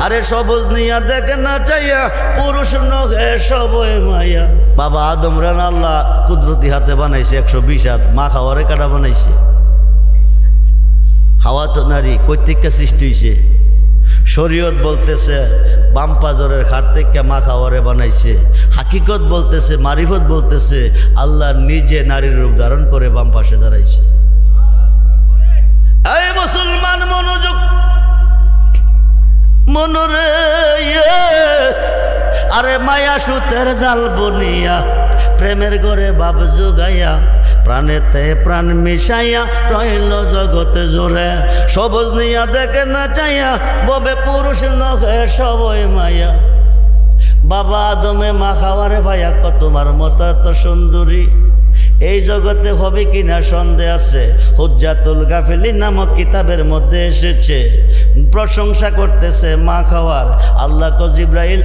আরে সবুজ নিয়া দেখে না চাইয়া পুরুষ নহে সবই মায়া। বাবা আদম রান আল্লাহ কুদরতি হাতে বানাইছে 120 হাত, মা খাওয়ারে কাটা বানাইছে। হাওয়া তো নারী কৈতিককে সৃষ্টি হয়েছে। শরীয়ত বলতেছে বাম পাজরের খাট থেকে মা খাওয়ারে বানাইছে। হাকিকত বলতেছে, মারিফত বলতেছে আল্লাহ নিজে নারীর রূপ ধারণ করে বাম পাশে দাঁড়াইছে। এই মুসলমান মনোযোগ, মনরে আরে মায়া সুতের জাল বনিয়া প্রেমের ঘরে বাপ জুগাইয়া প্রাণেতে প্রাণ মিশাইয়া রইল জগতে জোরে। সবুজ নিয়া দেখে না চাইয়া ববে পুরুষ নহে সবই মায়া। বাবা আদমে মা খাওয়ারে ভাইয়া কত তোমার মতো এত সুন্দরী এই জগতে হবে কিনা সন্দেহ আছে। হুজ্জাতুল গাফিলিন নামক কিতাবের মধ্যে এসেছে, প্রশংসা করতেছে মা খাওয়ার। আল্লাহ কো জিব্রাইল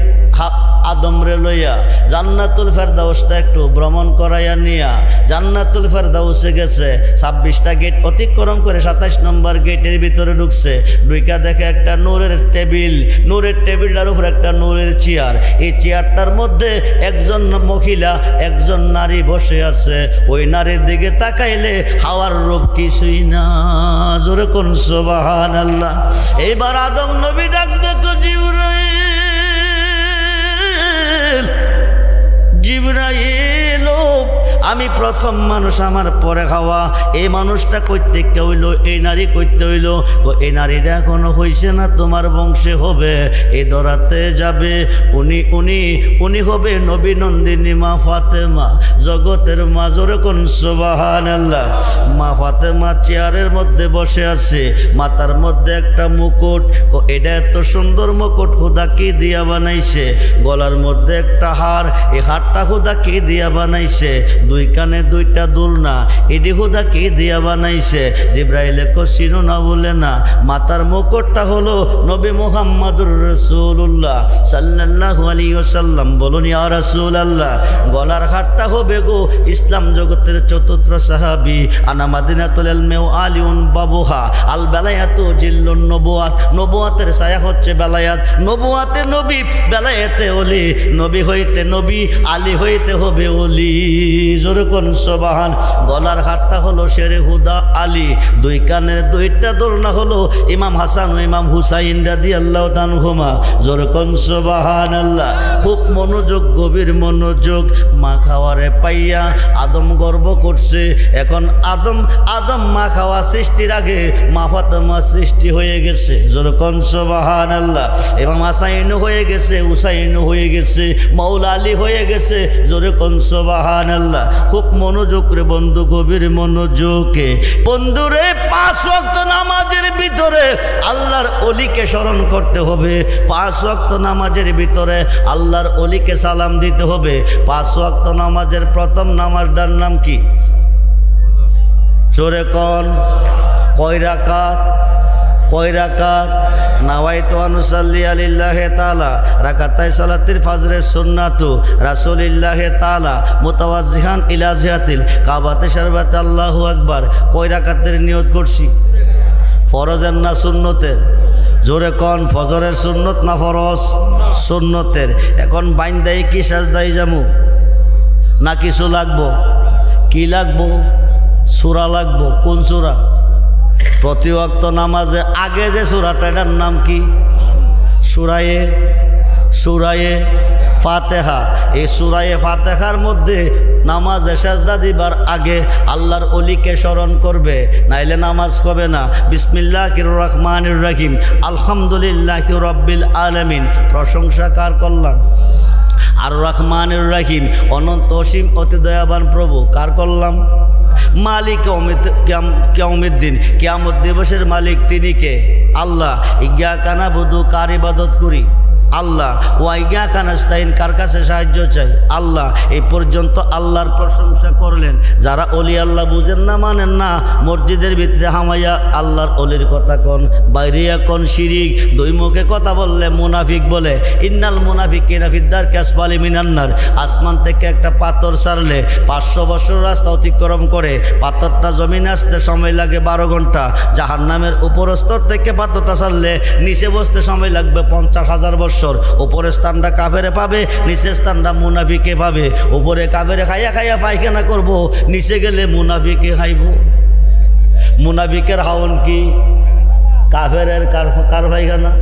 আদম রে লইয়া জান্নাতুল ফেরদাউসটা একটু ভ্রমণ করাইয়া নিয়া জান্নাতুল ফেরদাউসে গেছে। 26টা গেট অতিক্রম করে 27 নম্বর গেটের ভিতরে ঢুকছে। ঢুইকা দেখে একটা নূরের টেবিল, নূরের টেবিলটার উপর একটা নূরের চেয়ার। এই চেয়ারটার মধ্যে একজন মহিলা একজন নারী বসে আছে। ওই নারীর দিকে তাকাইলে হাওয়ার রূপ কিছুই না। জোরে কোন সুবহানাল্লাহ। এইবার আদম নবী ডাক দেখো জিবরাইল, জিবরাইল আমি প্রথম মানুষ, আমার পরে খাওয়া। এই মানুষটা কইতে কে হইল, এই নারী কইতে হইল। এই নারীটা এখনো হইছে না, তোমার বংশে হবে, এই দরাতে যাবে। উনি হবে নবী নন্দিনী মা ফাতেমা, জগতের মা। জোরে কোন সুবহানাল্লাহ। মা ফাতেমা চেয়ারের মধ্যে বসে আছে, মাথার মধ্যে একটা মুকুট। এটা এত সুন্দর মুকুট খোদা কি দিয়া বানাইছে? গলার মধ্যে একটা হার, এই হারটা খোদা কি দিয়া বানাইছে? দুই কানে দুইটা দুলনা, এডি খোদা কি দিয়া বানাইছে? জিব্রাইলে কো চিনো না বলে না, মাথার মুকুটটা হলো নবী মুহাম্মদুর রাসূলুল্লাহ সাল্লাল্লাহু আলাইহি ওয়াসাল্লাম। বলুন ইয়া রাসূলুল্লাহ। গলার হারটা হবে গো ইসলাম জগতের চতুর্থ সাহাবী। আনা মাদিনাতুল ইলমি ওয়া আলিউন বাবুহা, আল বেলায়াতু জিল্লুন নবুয়াত। নবুয়াতের ছায়া হচ্ছে বেলায়াত, নবুয়াতে নবী, বেলায়াতে ওলি। নবী হইতে নবী, আলী হইতে হবে ওলি। জোরে কোন সুবহান। গলার হারটা হলো শেরে হুদা আলী, দুই কানের দুইটা দোলনা হলো ইমাম হাসান ও ইমাম হুসাইন রাদিয়াল্লাহু তাআলাহুমা। জোরে কোন সুবহানাল্লাহ। খুব মনোযোগ, গভীর মনোযোগ। মা খাওয়ারে পাইয়া আদম গর্ব করছে। এখন আদম মা খাওয়া সৃষ্টির আগে মা ফাতেমা সৃষ্টি হয়ে গেছে। জোরে কোন সুবহানাল্লাহ। ইমাম হাসাইন হয়ে গেছে, হুসাইন হয়ে গেছে, মাওলা আলী হয়ে গেছে। জোরে কোন সুবহানাল্লাহ। খুব মনোযোগ রে বন্ধু, গভীর মনোযোগে। বন্ধুরে 5 ওয়াক্ত নামাজের ভিতরে আল্লাহর ওলিকে স্মরণ করতে হবে। 5 ওয়াক্ত নামাজের ভিতরে আল্লাহর ওলিকে সালাম দিতে হবে। 5 ওয়াক্ত নামাজের প্রথম নামাজটার নাম কি? জোরে কোন। কয় রাকাত? কয় রাকাত? নাওয়াইতু আনুসাল্লি আলিল্লাহি তাআলা রাকাতাই সালাতিল ফজরের সুন্নাতু রাসূলিল্লাহি তাআলা মুতাওয়াজ্জিহান ইলা জিহাতিল কাবাতে শরবত। আল্লাহু আকবার। কয় রাকাতের নিয়ত করছি? ফরজের না সুন্নতের? জোরে কোন। ফজরের সুন্নত না ফরজ? সুন্নতের। এখন বাইন্দাই কি সাজদাই যামু না কিছু লাগবো? কি লাগবো? সূরা লাগবো। কোন সূরা? প্রতি ওয়াক্ত নামাজে আগে যে সূরাটা, এটার নাম কি? সূরায়ে ফাতিহা। এই সূরায়ে ফাতিহার মধ্যে নামাজে সাজদা দিবার আগে আল্লাহর ওলিকে স্মরণ করবে, নাইলে নামাজ হবে না। বিসমিল্লাহির রহমানির রহিম, আলহামদুলিল্লাহি রাব্বিল আলামিন। প্রশংসা কার করলাম? আর রহমানির রহিম, অনন্ত অসীম অতি দয়াবান প্রভু কার করলাম? মালিক কিয়ামুদ্দিন, কিয়ামত দিবসের মালিক তিনি কে? আল্লাহ। ইয়া কানা বুধু কার ইবাদত করি? আল্লাহ। ওয়াইয়া কানাস্তাইন, কার কাছে সাহায্য চাই? আল্লাহ। এই পর্যন্ত আল্লাহর প্রশংসা করলেন। যারা অলি আল্লাহ বুঝেন না, মানেন না, মসজিদের ভিতরে হামাইয়া আল্লাহর অলির কথা কন, বাইরিয়া কন শিরিক। দুই মুখে কথা বললে মুনাফিক বলে। ইন্নাল মুনাফিকিনা ফিদ্দার কাসফালি মিনান্নার। আসমান থেকে একটা পাথর ছাড়লে 500 বছর রাস্তা অতিক্রম করে, পাথরটা জমিনে আসতে সময় লাগে 12 ঘন্টা। জাহান্নামের উপর স্তর থেকে পাথরটা ছাড়লে নিচে বসতে সময় লাগবে 50,000 বছর। উপরের স্থানটা কাফেরে পাবে, নিচের স্থানটা মুনাফিকে পাবে। উপরে কাফেরে খাইয়া খাইয়া পায়খানা করব, নিচে গেলে মুনাফিকে খাইব। মুনাফিকের হাওন কি? কাফেরের কার পায়খানা?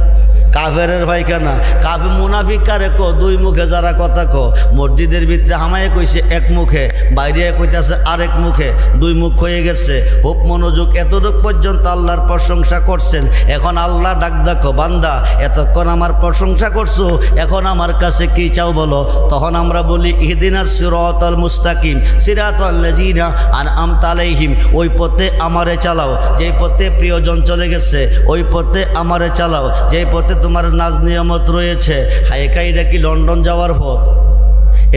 কাফেরের পায়খানা। কাফে মুনাফিক কারে কো? দুই মুখে যারা কথা কো। মসজিদের ভিতরে হামায়ে কইছে এক মুখে, বাইরে কইতাছে আরেক মুখে, দুই মুখ হয়ে গেছে। খুব মনোযোগ, এতটুক পর্যন্ত আল্লাহর প্রশংসা করছেন। এখন আল্লাহ ডাক দেখো, বান্দা এতক্ষণ আমার প্রশংসা করছো, এখন আমার কাছে কি চাও বলো? তখন আমরা বলি ইহদিনাস সিরাতাল মুস্তাকিম সিরাতাল লাযিনা আনআমতা আলাইহিম। ওই পথে আমারে চালাও যেই পথে প্রিয়জন চলে গেছে, ওই পথে আমারে চালাও যেই পথে তোমার নাজ নিয়ামত রয়েছে। হাইকাইটা কি লন্ডন যাওয়ার পথ,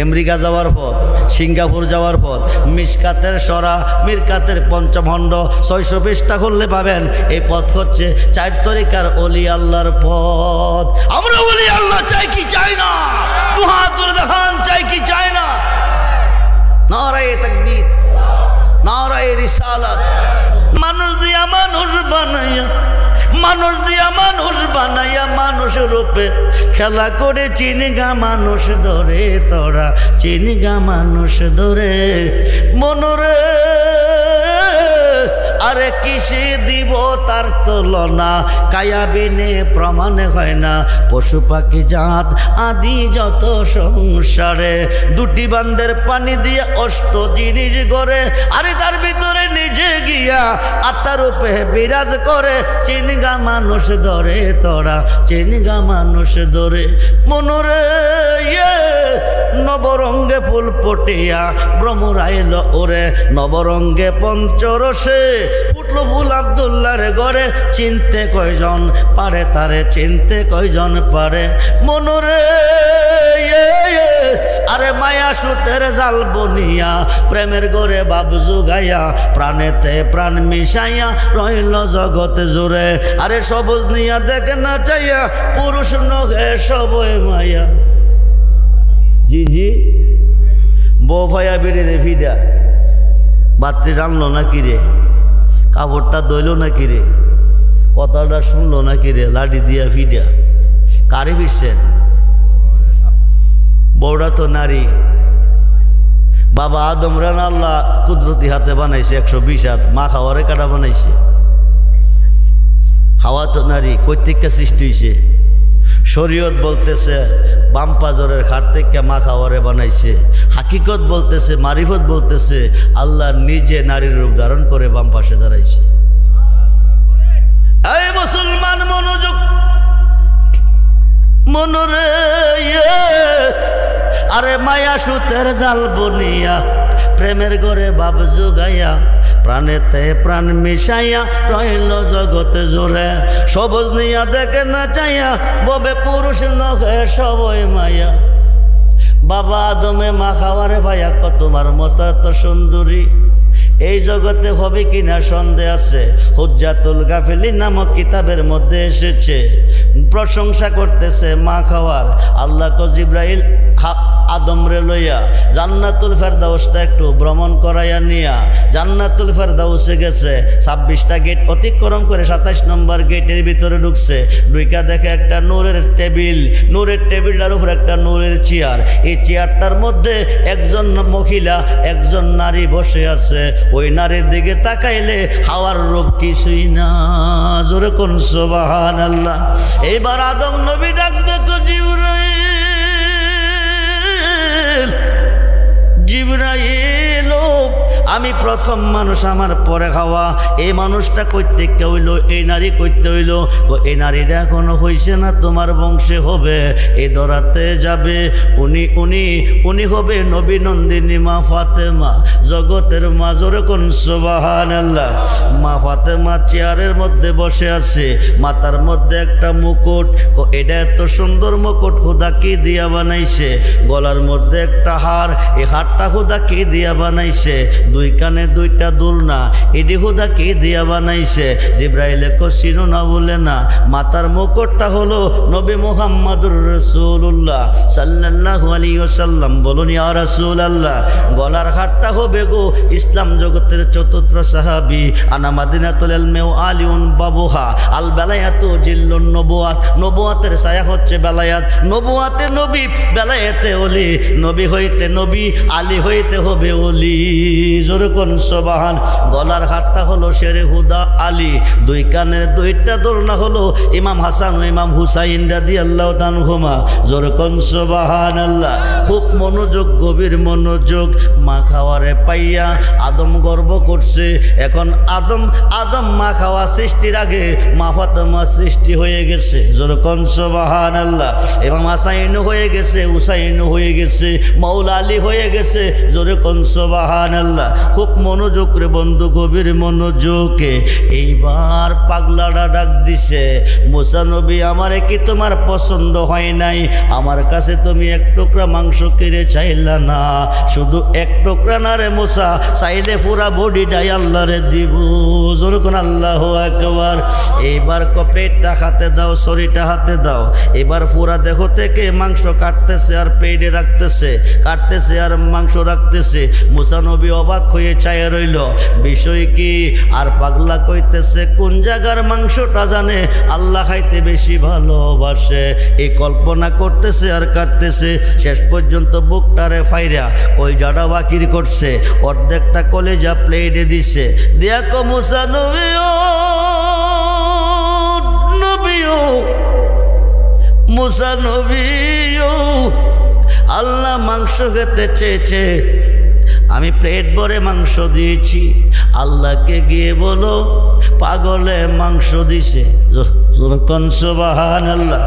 আমেরিকা যাওয়ার পথ, সিঙ্গাপুর যাওয়ার পথ? মিশকাতের সরা, মিরকাতের পঞ্চমখণ্ড 600 পৃষ্ঠা করলে পাবেন। এই পথ হচ্ছে 4 তরিকার অলি আল্লাহর পথ। আমরা অলি আল্লাহ চাই কি চাই না? দুহাত তুলে দেখান, চাই কি চাই না? নারায়ে তাকবীর, নারায়ে রিসালাত। মানুষ দিয়া মানুষ বানাইয়া, মানুষ দিয়া মানুষ বানাইয়া মানুষ রূপে খেলা করে চিনগা মানুষ ধরে। তোরা চিনগা মানুষ ধরে মনরে, আরে কিসে দিব তার তুলনা? কায়াবিনে প্রমাণ হয় না পশু পাখি জাত আদি যত সংসারে। দুটি বান্দের পানি দিয়ে অষ্ট জিনিস গড়ে, আরে তার ভিতরে নিজে গিয়া আত্মার রূপে বিরাজ করে। চিনগা মানুষ ধরে, তোরা চিনগা মানুষ ধরে মনরে। নবরঙ্গে ফুল পটিয়া ভ্রমরাইল ওরে, নবরঙ্গে পঞ্চরসে ফুটলো ফুল আব্দুল্লাহর ঘরে। চিনতে কয়জন পারে তারে, চিনতে কয়জন পারে মনরে। আরে মায়া সুতের জাল বনিয়া প্রেমের ঘরে বাপ জুগাইয়া, প্রাণেতে প্রাণ মিশাইয়া রইল জগৎ জুড়ে। আরে সবুজ নিয়া দেখে না চাইয়া, পুরুষ নহে সবই মায়া। জি জি, বউ ভাইয়া বেড়ে রে ফিডা, বাত্রি রানলো না কিরে, কাপড়টা দইল না কিরে, কথাটা শুনলো না কিরে, লাঠি দিয়া ফিডা। কারে ফিরছেন? বউটা তো নারী। বাবা আদম রান আল্লাহ কুদরতি হাতে বানাইছে 120 হাত, মা খাওয়ারে কাটা বানাইছে। হাওয়া তো নারী, কৈতিকা সৃষ্টি হয়েছে। শরীয়ত বলতেছে বাম পাজরের খাট থেকে মা খাওয়ারে বানাইছে। হাকিকত বলতেছে, মারিফত বলতেছে আল্লাহ নিজে নারীর রূপ ধারণ করে বাম পাশে দাঁড়াইছে। এই মুসলমান মনোযোগ, মনরে। আরে মায়া সুতের জাল বনিয়া প্রেমের ঘরে বাপ জুগাইয়া, প্রাণেতে প্রাণ মিশাইয়া রইল জগতে জোরে। সবুজ নিয়া দেখে না চাইয়া, ববে পুরুষ নহে সবই মায়া। বাবা আদমে মা খাওয়ারে ভাইয়া কত তোমার মতো এত সুন্দরী এই জগতে হবে কিনা সন্দেহ আছে। হুজ্জাতুল গাফিলিন নামক কিতাবের মধ্যে এসেছে, প্রশংসা করতেছে মা খাওয়ার। আল্লাহ কো জিব্রাইল আদমরে লইয়া জান্নাতুল ফেরদাউসটা একটু ভ্রমণ করাইয়া নিয়া জান্নাতুল ফেরদাউসে গেছে। 26টা গেট অতিক্রম করে 27 নম্বর গেটের ভিতরে ঢুকছে। ঢুইকা দেখে একটা নূরের টেবিল, নূরের টেবিলটার উপর একটা নূরের চেয়ার। এই চেয়ারটার মধ্যে একজন মহিলা একজন নারী বসে আছে। ওই নারীর দিকে তাকাইলে হাওয়ার রূপ কিছুই না। জোরে কোন সুবহানাল্লাহ। এইবার আদম নবী ডাক দেখো জিবরাইল, জিবরাইল আমি প্রথম মানুষ আমার পরে খাওয়া। এই মানুষটা কইতে কে হইল, এই নারী কইতে হইল, এই নারীটা এখনো হইছে না, তোমার বংশে হবে, এই দরাতে যাবে। উনি উনি উনি হবে নবী নন্দিনী মা ফাতেমা, জগতের মা। জোরে কোন সুবহানাল্লাহ। মা ফাতেমা চেয়ারের মধ্যে বসে আছে, মাথার মধ্যে একটা মুকুট। এটা এত সুন্দর মুকুট খোদা কি দিয়া বানাইছে? গলার মধ্যে একটা হার, এই হারটা খোদা কি দিয়া বানাইছে? দুই কানে দুইটা দুলনা, এটি খোদা কি দিয়া বানাইছে? জিব্রাইলে চিনো না বলে না, মাথার মুকুটটা হলো নবী মুহাম্মদুর রাসূলুল্লাহ সাল্লাল্লাহু আলাইহি ওয়াসাল্লাম। বলুন ইয়া রাসূলুল্লাহ। গলার হারটা হবে গো ইসলাম জগতের চতুর্থ সাহাবী, আনা মাদিনাতুল ইলমি ওয়া আলিউন বাবুহা, আল বেলায়াতু জিল্লুন নবুয়াত। নবুয়াতের ছায়া হচ্ছে বেলায়াত, নবুয়াতে নবী, বেলায়াতে ওলি। নবী হইতে নবী, আলী হইতে হবে ওলি। জোরে কোন সুবহান। গলার হারটা হলো শেরে হুদা আলী, দুই কানের দুইটা দোলনা হলো ইমাম হাসান ও ইমাম হুসাইন রাদিয়াল্লাহু তাআলাহুমা। জোরে কোন সুবহানাল্লাহ। খুব মনোযোগ, গভীর মনোযোগ। মা খাওয়ারে পাইয়া আদম গর্ব করছে। এখন আদম মা খাওয়া সৃষ্টির আগে মা ফাতেমা সৃষ্টি হয়ে গেছে। জোরে কোন সুবহানাল্লাহ। ইমাম হাসাইন হয়ে গেছে, হুসাইন হয়ে গেছে, মাওলা আলী হয়ে গেছে। জোরে কোন সুবহানাল্লাহ। খুব মনোযোগ রে বন্ধু, গভীর মনোযোগে। এইবার পাগলাটা ডাক দিছে, মুসা নবী আমারে কি তোমার পছন্দ হয় নাই? আমার কাছে তুমি এক টুকরা মাংস কিনে চাইলা না, শুধু এক টুকরা না রে মুসা, চাইলে পুরা বডিটাই আল্লাহরে দিব। জোরে কোন আল্লাহু আকবার। এইবার পেটটা হাতে দাও, শরীরটা হাতে দাও। এবার পুরা দেহ থেকে মাংস কাটতেছে আর পেটে রাখতেছে, কাটতেছে আর মাংস রাখতেছে। মুসা নবী অবাক হয়ে চায় রইল, বিষয় কি? আর পাগলা কইতেছে কোন জায়গার মাংসটা জানে আল্লাহ খাইতে বেশি ভালোবাসে। এই কল্পনা করতেছে আর কাটতেছে। শেষ পর্যন্ত বুকটারে ফাইরা কইজাটা বাকির করছে, অর্ধেকটা কলেজা প্লেটে দিছে। দিয়া কো মুসা নবী ও নবী ও মুসা নবী ও, আল্লাহ মাংস খেতে চেয়েছে, আমি প্লেট ভরে মাংস দিয়েছি। আল্লাহকে গিয়ে বলো পাগলে মাংস দিছে। সুবহানাল্লাহ।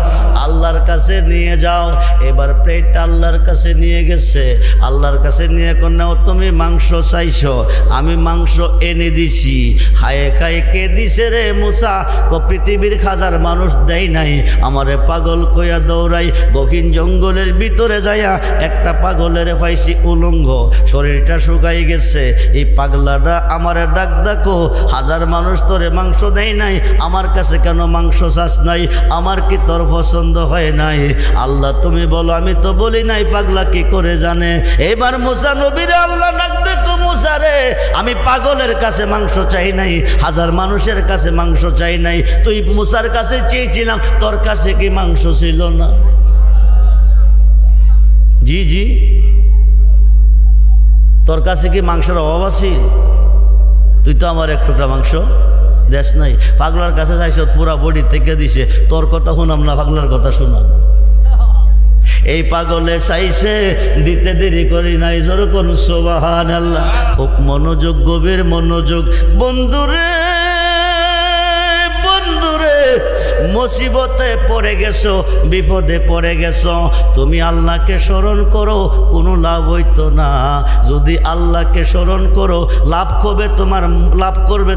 আল্লাহর কাছে নিয়ে যাও। এবার প্লেটটা আল্লাহর কাছে নিয়ে গেছে। আল্লাহর কাছে নিয়ে নাও, তুমি মাংস চাইছো, আমি মাংস এনে দিছি। হায়ে খায়ে কে দিছে রে মুসা? পৃথিবীর হাজার মানুষ দেয় নাই, আমারে পাগল কইয়া দৌড়াই গহীন জঙ্গলের ভিতরে যাইয়া একটা পাগলের পাইছি উলঙ্গ, শরীরটা শুকাই গেছে। এই পাগলাটা আমারে ডাক ডাকো, হাজার মানুষ তোরে মাংস দেয় নাই, আমার কাছে কেন মাংস চাস নাই? আমার কি তোর পছন্দ হয় নাই? আল্লাহ তুমি বলো, আমি তো বলি নাই। পাগলা কি করে জানে? এবার মুসা নবীরে আল্লাহ ডাক দেখো, মুসা রে আমি পাগলের কাছে মাংস চাই নাই, হাজার মানুষের কাছে মাংস চাই নাই, তুই মুসার কাছে চেয়েছিলাম, তোর কাছে কি মাংস ছিল না? জি জি, তোর কাছে কি মাংসের অভাব আছে? তুই তো আমার এক টুকরা মাংস দেশ নাই। পাগলার কাছে যাইছ, পুরা বডি থেকে দিছে, তোর কথা শুনাম না, পাগলার কথা শুনাম। এই পাগলে চাইছে, দিতে দেরি করি নাই। জোরে কোন সুবহানাল্লাহ। খুব মনোযোগ, গভীর মনোযোগ। বন্ধুরে বন্ধুরে, মুসিবতে পড়ে গেছো, বিপদে পড়ে গেছো, তুমি আল্লাহকে স্মরণ করো, কোনো লাভ হইতো না। যদি আল্লাহকে স্মরণ করো, লাভ করবে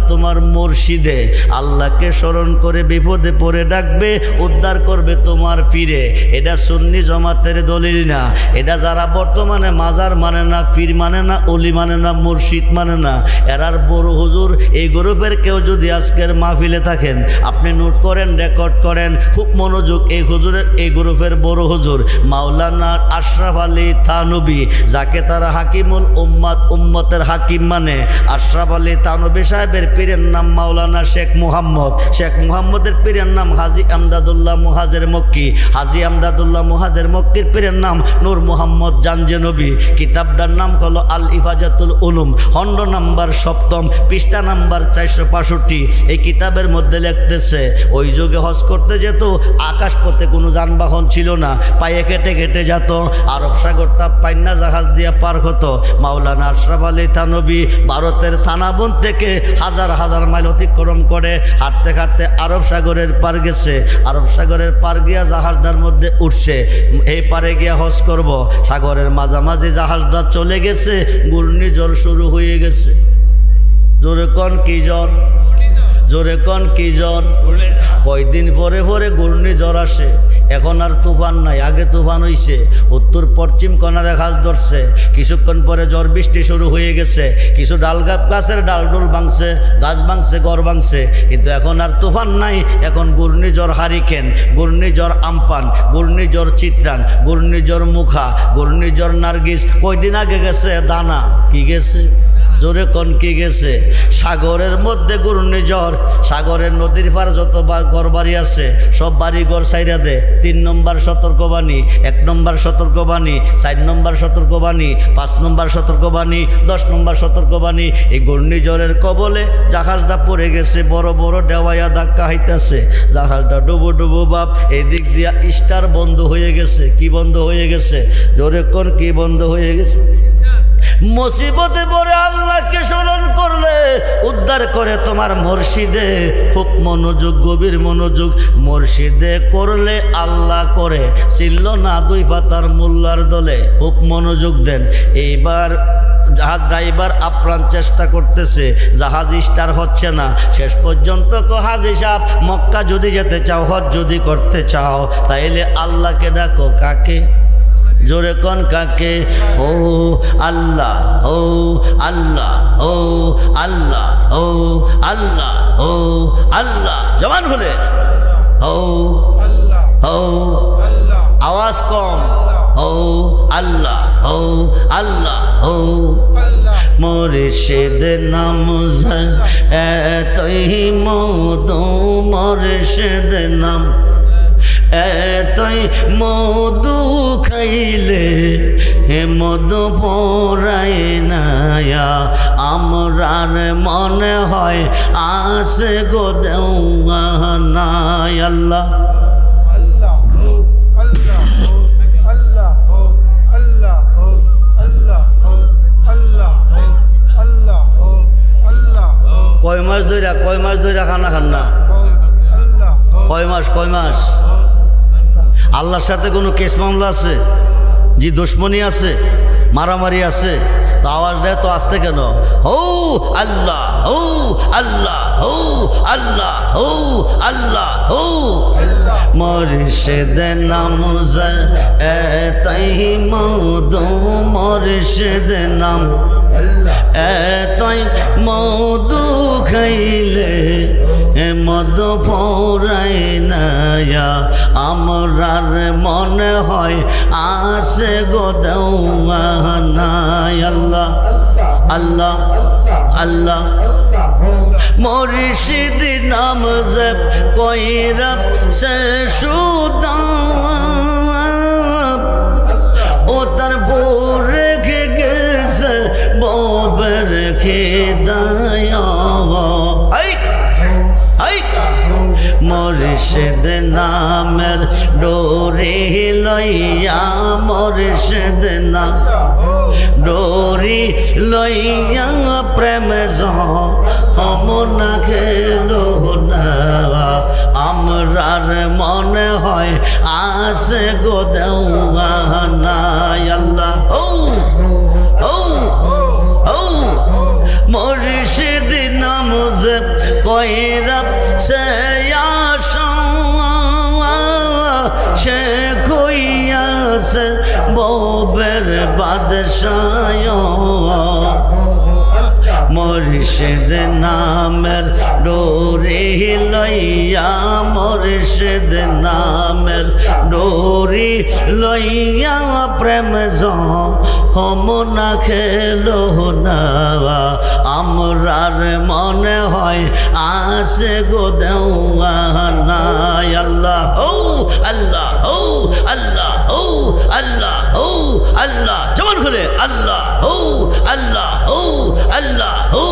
তোমার মুর্শিদে। আল্লাহকে স্মরণ করে বিপদে পড়ে ডাকবে, উদ্ধার করবে তোমার ফিরে। এটা সুন্নি জমাতের দলিল না। এটা যারা বর্তমানে মাজার মানে না, পীর মানে না, অলি মানে না, মুর্শিদ মানে না, এরার বড় হুজুর এই গ্রুপের কেউ যদি আজকের মাহফিলে থাকেন, আপনি নোট করেন, রেকর্ড করেন, খুব মনোযোগ। এই হুজুরের, এই গ্রুপের বড় হুজুর মাওলানা আশরাফ আলী থানভী, যাকে তারা হাকিমুল উম্মাত, উম্মতের হাকিম মানে। আশরাফ আলী থানভী সাহেবের পীরের নাম মাওলানা শেখ মুহাম্মদ। শেখ মুহাম্মদের পীরের নাম হাজী আমদাদুল্লাহ মুহাজের মক্কি। হাজী আমদাদুল্লাহ মুহাজের মক্কির পীরের নাম নূর মুহাম্মদ জানজেনবী। কিতাবটার নাম হলো আল ইফাজাতুল উলুম, খণ্ড নাম্বার 7, পৃষ্ঠা নাম্বার 465। এই কিতাবের মধ্যে লিখতেছে, ওই ওই যুগে হজ করতে যেত, আকাশ পথে কোনো যানবাহন ছিল না, পায়ে কেটে কেটে যেত, আরব সাগরটা পাইন্না জাহাজ দিয়ে পার হতো। মাওলানা আশরাফ আলী থানভী ভারতের থানাবন থেকে হাজার হাজার মাইল অতিক্রম করে হাঁটতে হাঁটতে আরব সাগরের পার গেছে। আরব সাগরের পার গিয়া জাহাজটার মধ্যে উঠছে, এই পারে গিয়া হজ করব। সাগরের মাঝামাঝি জাহাজটা চলে গেছে, ঘূর্ণিঝড় শুরু হয়ে গেছে। জোরে কন কি জ্বর, জোরে কন কি জ্বর। কয়দিন পরে পরে ঘূর্ণিঝড় আসে, এখন আর তুফান নাই, আগে তুফান হইছে। উত্তর পশ্চিম কোণারে ঘাস ধরছে, কিছুক্ষণ পরে ঝড় বৃষ্টি শুরু হয়ে গেছে। কিছু ডাল গাছের ডাল ডুল ভাঙছে, গাছ ভাঙছে, ঘর ভাঙছে, কিন্তু এখন আর তুফান নাই। এখন ঘূর্ণিঝড় হারিকেন, ঘূর্ণিঝড় আমপান, ঘূর্ণিঝড় চিত্রান, ঘূর্ণিঝড় মুখা, ঘূর্ণিঝড় নার্গিস। কয়দিন আগে গেছে দানা, কি গেছে জোরে কন কি গেছে। সাগরের মধ্যে ঘূর্ণিঝড়, সাগরের নদীর পার যত ঘর বাড়ি আছে সব বাড়ি ঘর সাইরা দে। 3 নম্বর সতর্কবাণী, 1 নম্বর সতর্কবাণী, 4 নম্বর সতর্কবাণী, 5 নম্বর সতর্কবাণী, 10 নম্বর সতর্কবাণী। এই ঘূর্ণিঝড়ের কবলে জাহাজটা পড়ে গেছে, বড় বড় ডেওয়াইয়া ধাক্কা হাইতেছে, জাহাজটা ডুবো ডুবো বাপ। এদিক দিয়া স্টার বন্ধ হয়ে গেছে। কি বন্ধ হয়ে গেছে জোরে কোন কি বন্ধ হয়ে গেছে। মুসিবতে পড়ে আল্লাহকে স্মরণ করলে উদ্ধার করে তোমার মুর্শিদে। খুব মনোযোগ, গভীর মনোযোগ। মুর্শিদে করলে আল্লাহ করে, ছিল না 2 পাতার মোল্লার দলে। খুব মনোযোগ দেন। এইবার জাহাজ ড্রাইভার আপ্রাণ চেষ্টা করতেছে, জাহাজ স্টার হচ্ছে না। শেষ পর্যন্ত হাজী সাহেব, মক্কা যদি যেতে চাও, হজ যদি করতে চাও, তাইলে আল্লাহকে ডাকো। কাকে জোরে কন কাকে? ও আল্লাহ, ও আল্লাহ, ও আল্লাহ, ও আল্লাহ, ও আল্লাহ। জবান খুলে ও ও, আওয়াজ কম। ও আল্লাহ, ও আল্লাহ, ও মুর্শিদ নাম এতই মধু, মুর্শিদ নাম এতই মধু, খাইলে হে মধু পরাই নায়া, আমরার মনে হয় আসে গো দেওয়ানাই। আল্লাহ কয় মাস ধইরা, কয় মাস ধইরা খানা খান না? কয় মাস, কয় মাস? আল্লাহর সাথে কোনো কেস মামলা আছে? জি দুশ্মনী আছে, মারামারি আছে? তো আওয়াজ দেয় তো আসতে কেন? ও আল্লাহ, ও আল্লাহ, ও আল্লাহ, ও আল্লাহ, ও মুর্শিদ নাম এতই মধু, মুর্শিদ নাম এতই মধু, খাইলে মধু পরাই নায়া, আমরার মনে হয় আসে গো দেওয়ানাই। আল্লাহ আল্লাহ আল্লাহ। মুর্শিদ নাম জপ কইরা সে সুদা, ও তার বউ রেখে গেছে ববের খেদায়া। মুর্শিদ নামের ডোরে লইয়া, মুর্শিদ নাম ডোরি লইয়া, প্রেম যমুনা খেলো না, আমরার মনে হয় আসে গো দেওয়ানাই। আল্লাহ ও ও ও, মুর্শিদ নাম যে কইরা সে আশা, সে কইয়াছে ববের বাদশাহ। মুর্শিদ নামের ডোরে লইয়া, মুর্শিদ নামের ডোরি লইয়া, প্রেম যমুনা খেলো না, আমরার মনে হয় আসে গো দেওয়ানাই। আল্লাহ ও আল্লাহ, ও আল্লাহ, ও আল্লাহ, ও আল্লাহ। যেমন করে আল্লাহ, ও আল্লাহ, ও আল্লাহ, ও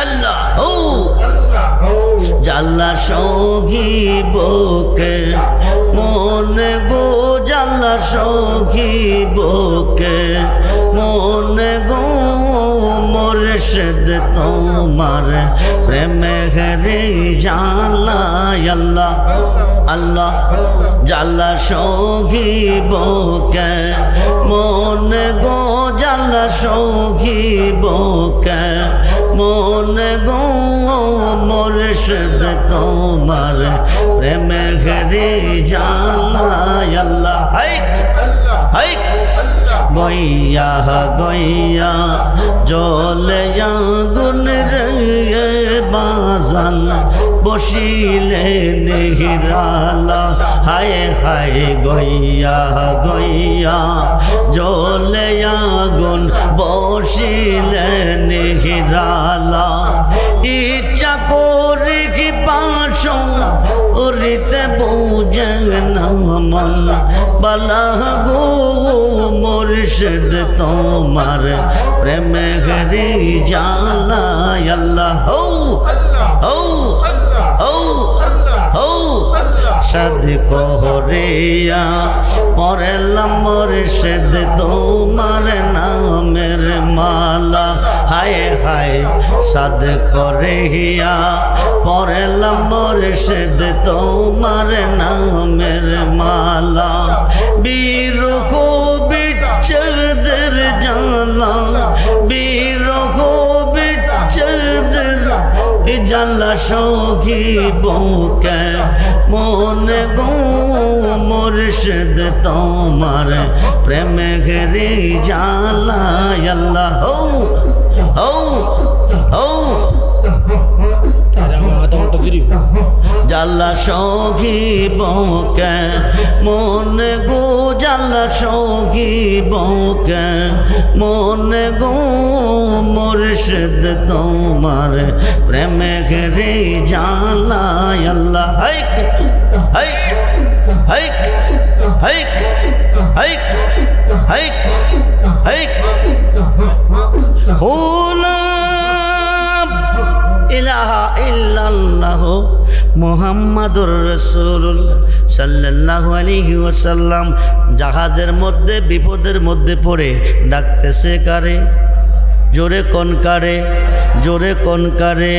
আল্লাহ, ও জ্বালা সহিবকে মনে গো জ্বালা সহিবকে মনে গো মুর্শিদ তোমার প্রেমে ঘরে জ্বালা আল্লাহ আল্লাহ জ্বালা সহিবকে মনে গো জ্বালা সহিবকে মনে গো মুর্শিদ তোমার প্রেমে ঘরে জ্বালা আল্লাহ হাইক হাইক গইয়া গইয়া জলে আগুন রে বাজান বসিলে নিহিরালা হায় হায় গইয়া গইয়া জলে আগুন বসিলে নিহিরালা ইচ্ছা করে কি পাঁচো উরিতে বুঝে না মন বালা গো মুর্শিদ তোমার প্রেমে ঘরে জ্বালা আল্লাহ হো হো হো হো সাদ কোহরিয়া মরেলাম মুর্শিদ তোমার নামের মালা হায় হায় সাদ করিয়া মরেলাম মুর্শিদ তোমার নামের মালা বিরহ বিচ্ছেদের জ্বালা বিরহ বিচ্ছেদের জ্বালা সহিবকে মনে গো মুর্শিদ তোমার প্রেমে ঘরে জ্বালা আল্লাহ হো হো হো জ্বালা সহিবকে মনে গো জ্বালা সহিবকে মনে গো মুর্শিদ তোমার প্রেমে ঘরে জ্বালা আল্লাহ হাইক হাইক হাইক হাইক হাইক হাইক হাইক লা ইলাহা ইল্লাল্লাহ মুহাম্মাদুর রাসূলুল্লাহ সাল্লাল্লাহু আলাইহি ওয়াসাল্লাম জাহাজের মধ্যে বিপদের মধ্যে পড়ে ডাকতেছে কারে জোরে কোন কারে জোরে কোন কারে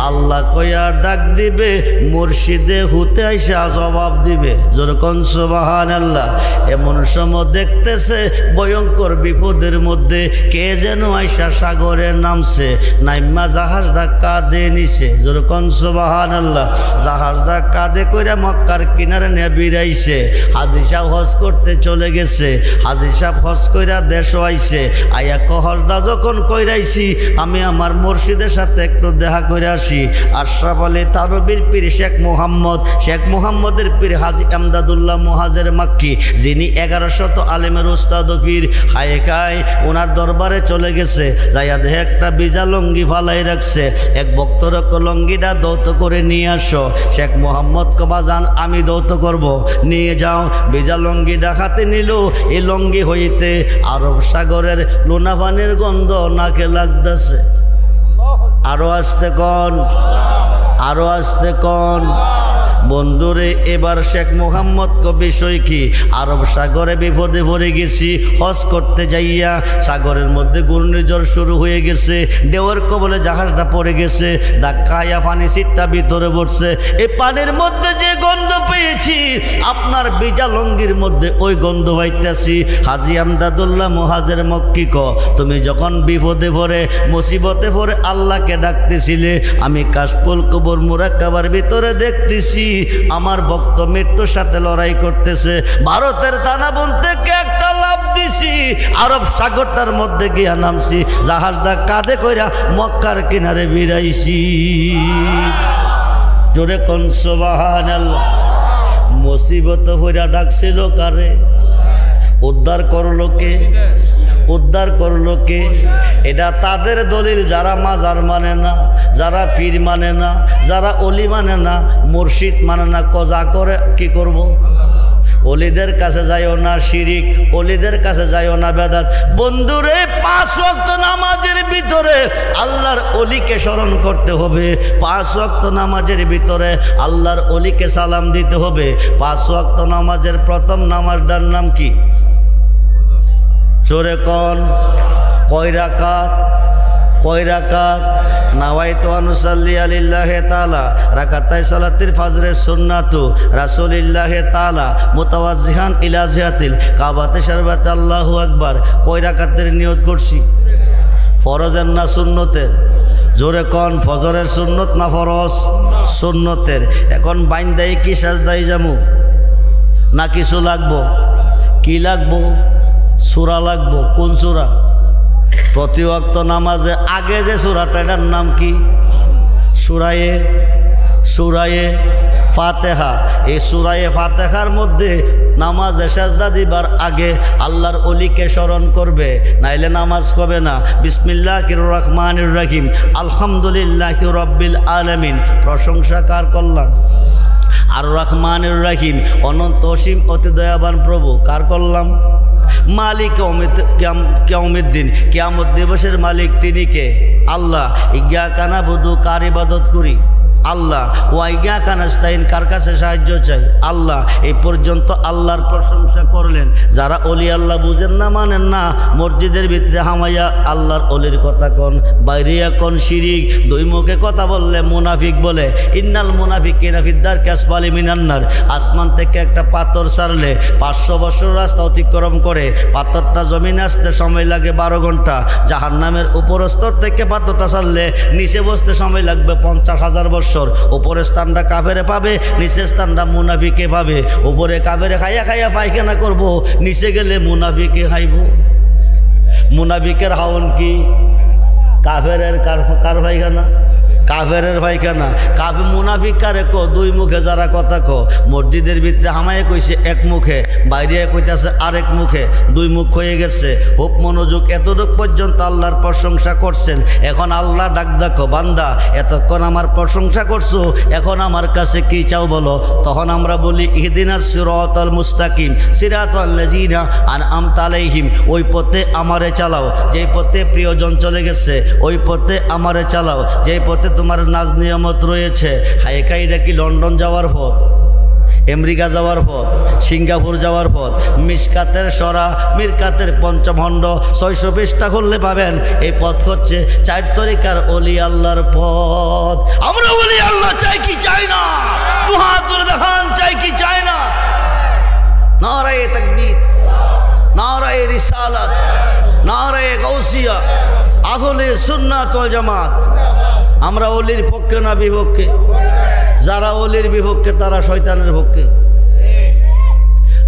আল্লাহ কয়া ডাক দিবে মুর্শিদে হুতে আইসা জবাব দিবে জোরে কোন সুবহানাল্লাহ এমন সময় দেখতেছে ভয়ঙ্কর বিপদের মধ্যে কে যেন আইসা সাগরে নামছে নাইমা জাহাজটা কাঁধে নিছে জোরে কোন সুবহানাল্লাহ জাহাজটা কাঁধে কইরা মক্কার কিনারে নিয়ে বিরাইছে হাজী সাহেব হজ করতে চলে গেছে হাজী সাহেব হজ কইরা দেশও আইছে আয়া হজটা যখন কইরাইছি আমি আমার মুর্শিদের সাথে একটু দেখা করে আসি আশরাফ আলী তানবীর পীর শেখ মুহাম্মদের পীর হাজী আমদাদুল্লাহ মুহাজের মাক্কি যিনি 1100 আলেমের উস্তাদ পীর হায় খায় ওনার দরবারে চলে গেছে যাইয়া দেখে একটা বিজা লঙ্গি ফালাই রাখছে এক ভক্তর লঙ্গিটা দৌত করে নিয়ে আসো শেখ মুহাম্মদ কবাজান আমি দৌত করব নিয়ে যাও বিজা লঙ্গিটা হাতে নিল এই লঙ্গি হইতে আরব সাগরের লোনাপানির গন্ধ নাকে লাগতেছে আরো আসতে কোন আরো আসতে কোন বন্ধুরে এবার শেখ মুহাম্মদ কো বিষয় কি আরব সাগরে বিপদে পড়ে গেছি হজ করতে যাইয়া সাগরের মধ্যে ঘূর্ণিঝড় শুরু হয়ে গেছে ঢেউয়ের কবলে জাহাজটা পড়ে গেছে ধাক্কায়া পানি সিটটা ভিতরে পড়ছে এই পানির মধ্যে যে গন্ধ পেয়েছি আপনার বিজা লঙ্গির মধ্যে ওই গন্ধ পাইতেছি হাজী আমদাদুল্লাহ মুহাজের মক্কি কো তুমি যখন বিপদে পড়ে মুসিবতে পড়ে আল্লাহকে ডাকতেছিলে আমি কাশফুল কবর মুরাক্কাবার ভিতরে দেখতেছি আমার ভক্ত মৃত্যুর সাথে লড়াই করতেছে ভারতের তানাবন থেকে একটা লাভ দিছি আরব সাগরটার মধ্যে গিয়া নামছি জাহাজটা কাঁধে কইরা মক্কার কিনারে বিরাইছি জোরে কোন সুবহানাল্লাহ মুসিবত হইরা ডাকছিল কারে উদ্ধার করলো কে উদ্ধার করলো কে এটা তাদের দলিল যারা মাজার মানে না যারা পীর মানে না যারা অলি মানে না মুর্শিদ মানে না কজা করে কি করব ওলিদের কাছে যাইও না শিরিক, ওলিদের কাছে যাইও না বেদাত। বন্ধুরে 5 ওয়াক্ত নামাজের ভিতরে আল্লাহর ওলিকে স্মরণ করতে হবে, 5 ওয়াক্ত নামাজের ভিতরে আল্লাহর ওলিকে সালাম দিতে হবে। 5 ওয়াক্ত নামাজের প্রথম নামাজটার নাম কি? জোরে কোন? কয় রাকাত? কয় রাকাত? নাওয়াইতু আনুসাল্লি আলিল্লাহি তাআলা রাকাতাই সালাতিল ফজরের সুন্নাতু রাসূলিল্লাহি তাআলা মুতাওয়াজ্জিহান ইলা জিহাতিল কাবাতে শরবাতে আল্লাহু আকবার। কয় রাকাতের নিয়ত করছি? ফরজের না সুন্নতের? জোরে কোন? ফজরের সুন্নত না ফরজ? সুন্নতের। এখন বাইন্দাই কি সাজদাই যামু না কিছু লাগবো? কি লাগবো? সূরা লাগবো। কোন সূরা? প্রতি ওয়াক্ত নামাজে আগে যে সূরাটা এটার নাম কি? সূরায়ে ফাতিহা। এই সূরায়ে ফাতিহার মধ্যে নামাজে সাজদা দিবার আগে আল্লাহর ওলিকে স্মরণ করবে, নাইলে নামাজ হবে না। বিসমিল্লাহির রহমানির রহিম আলহামদুলিল্লাহি রাব্বিল আলামিন। প্রশংসা কার করলাম? আর রহমানির রহিম অনন্ত অসীম অতি দয়াবান প্রভু কার করলাম? মালিক কিয়ামুদ্দিন, কিয়ামত দিবসের মালিক তিনি কে? আল্লাহ। ইয়্যাকা না'বুদু, কার ইবাদত করি? আল্লাহ। ওয়া ইয়্যাকা নাস্তাইন, কার কাছে সাহায্য চাই? আল্লাহ। এই পর্যন্ত আল্লাহর প্রশংসা করলেন। যারা ওলি আল্লাহ বুঝেন না, মানেন না, মসজিদের ভিতরে হামাইয়া আল্লাহর ওলির কথা কন, বাইরে কোন শিরিক। দুই মুখে কথা বললে মুনাফিক বলে। ইন্নাল মুনাফিকিনা ফিদ-দারকি আসফালি মিনান নার। আসমান থেকে একটা পাথর ছাড়লে 500 বছর রাস্তা অতিক্রম করে পাথরটা জমিনে আসতে সময় লাগে 12 ঘন্টা। জাহান্নামের উপর স্তর থেকে পাথরটা ছাড়লে নিচে বসতে সময় লাগবে 50,000 বছর। উপরের স্থানটা কাফেরে পাবে, নিচের স্থানটা মুনাফিকে পাবে। উপরে কাফেরে খাইয়া খাইয়া পায়খানা করব, নিচে গেলে মুনাফিকে খাইব। মুনাফিকের হাওন কি? কাফেরের কার পায়খানা? কাফেরের পায়খানা। কাফে মুনাফিক কারে কো? দুই মুখে যারা কথা কো। মসজিদের ভিতরে হামায়ে কইছে এক মুখে, বাইরে কইতাছে আরেক মুখে, দুই মুখ হয়ে গেছে। খুব মনোযোগ। এতটুক পর্যন্ত আল্লাহর প্রশংসা করছেন। এখন আল্লাহ ডাক দেখো, বান্দা এতক্ষণ আমার প্রশংসা করছো, এখন আমার কাছে কি চাও বলো? তখন আমরা বলি ইহদিনাস সিরাতাল মুস্তাকিম সিরাতাল লাযিনা আনআমতা আলাইহিম। ওই পথে আমারে চালাও যেই পথে প্রিয়জন চলে গেছে, ওই পথে আমারে চালাও যেই পথে তোমার নাজ নিয়ামত রয়েছে। হাইকাইটা কি লন্ডন যাওয়ার পথ, আমেরিকা যাওয়ার পথ, সিঙ্গাপুর যাওয়ার পথ? মিশকাতের সরা মিরকাতের পঞ্চমখণ্ড 600 পৃষ্ঠা করলে পাবেন। এই পথ হচ্ছে 4 তরিকার ওলি আল্লাহর পথ। আমরা ওলি আল্লাহ চাই কি চাই না? মুহাতুল দেখান চাই কি চাই না? নারায়ে তাকবীর, নারায়ে রিসালাত, নারায়ে গাউসিয়া, আহলে সুন্নাত ওয়াল জামাত। আমরা ওলির পক্ষে না বিপক্ষে? যারা ওলির বিপক্ষে তারা শয়তানের পক্ষে।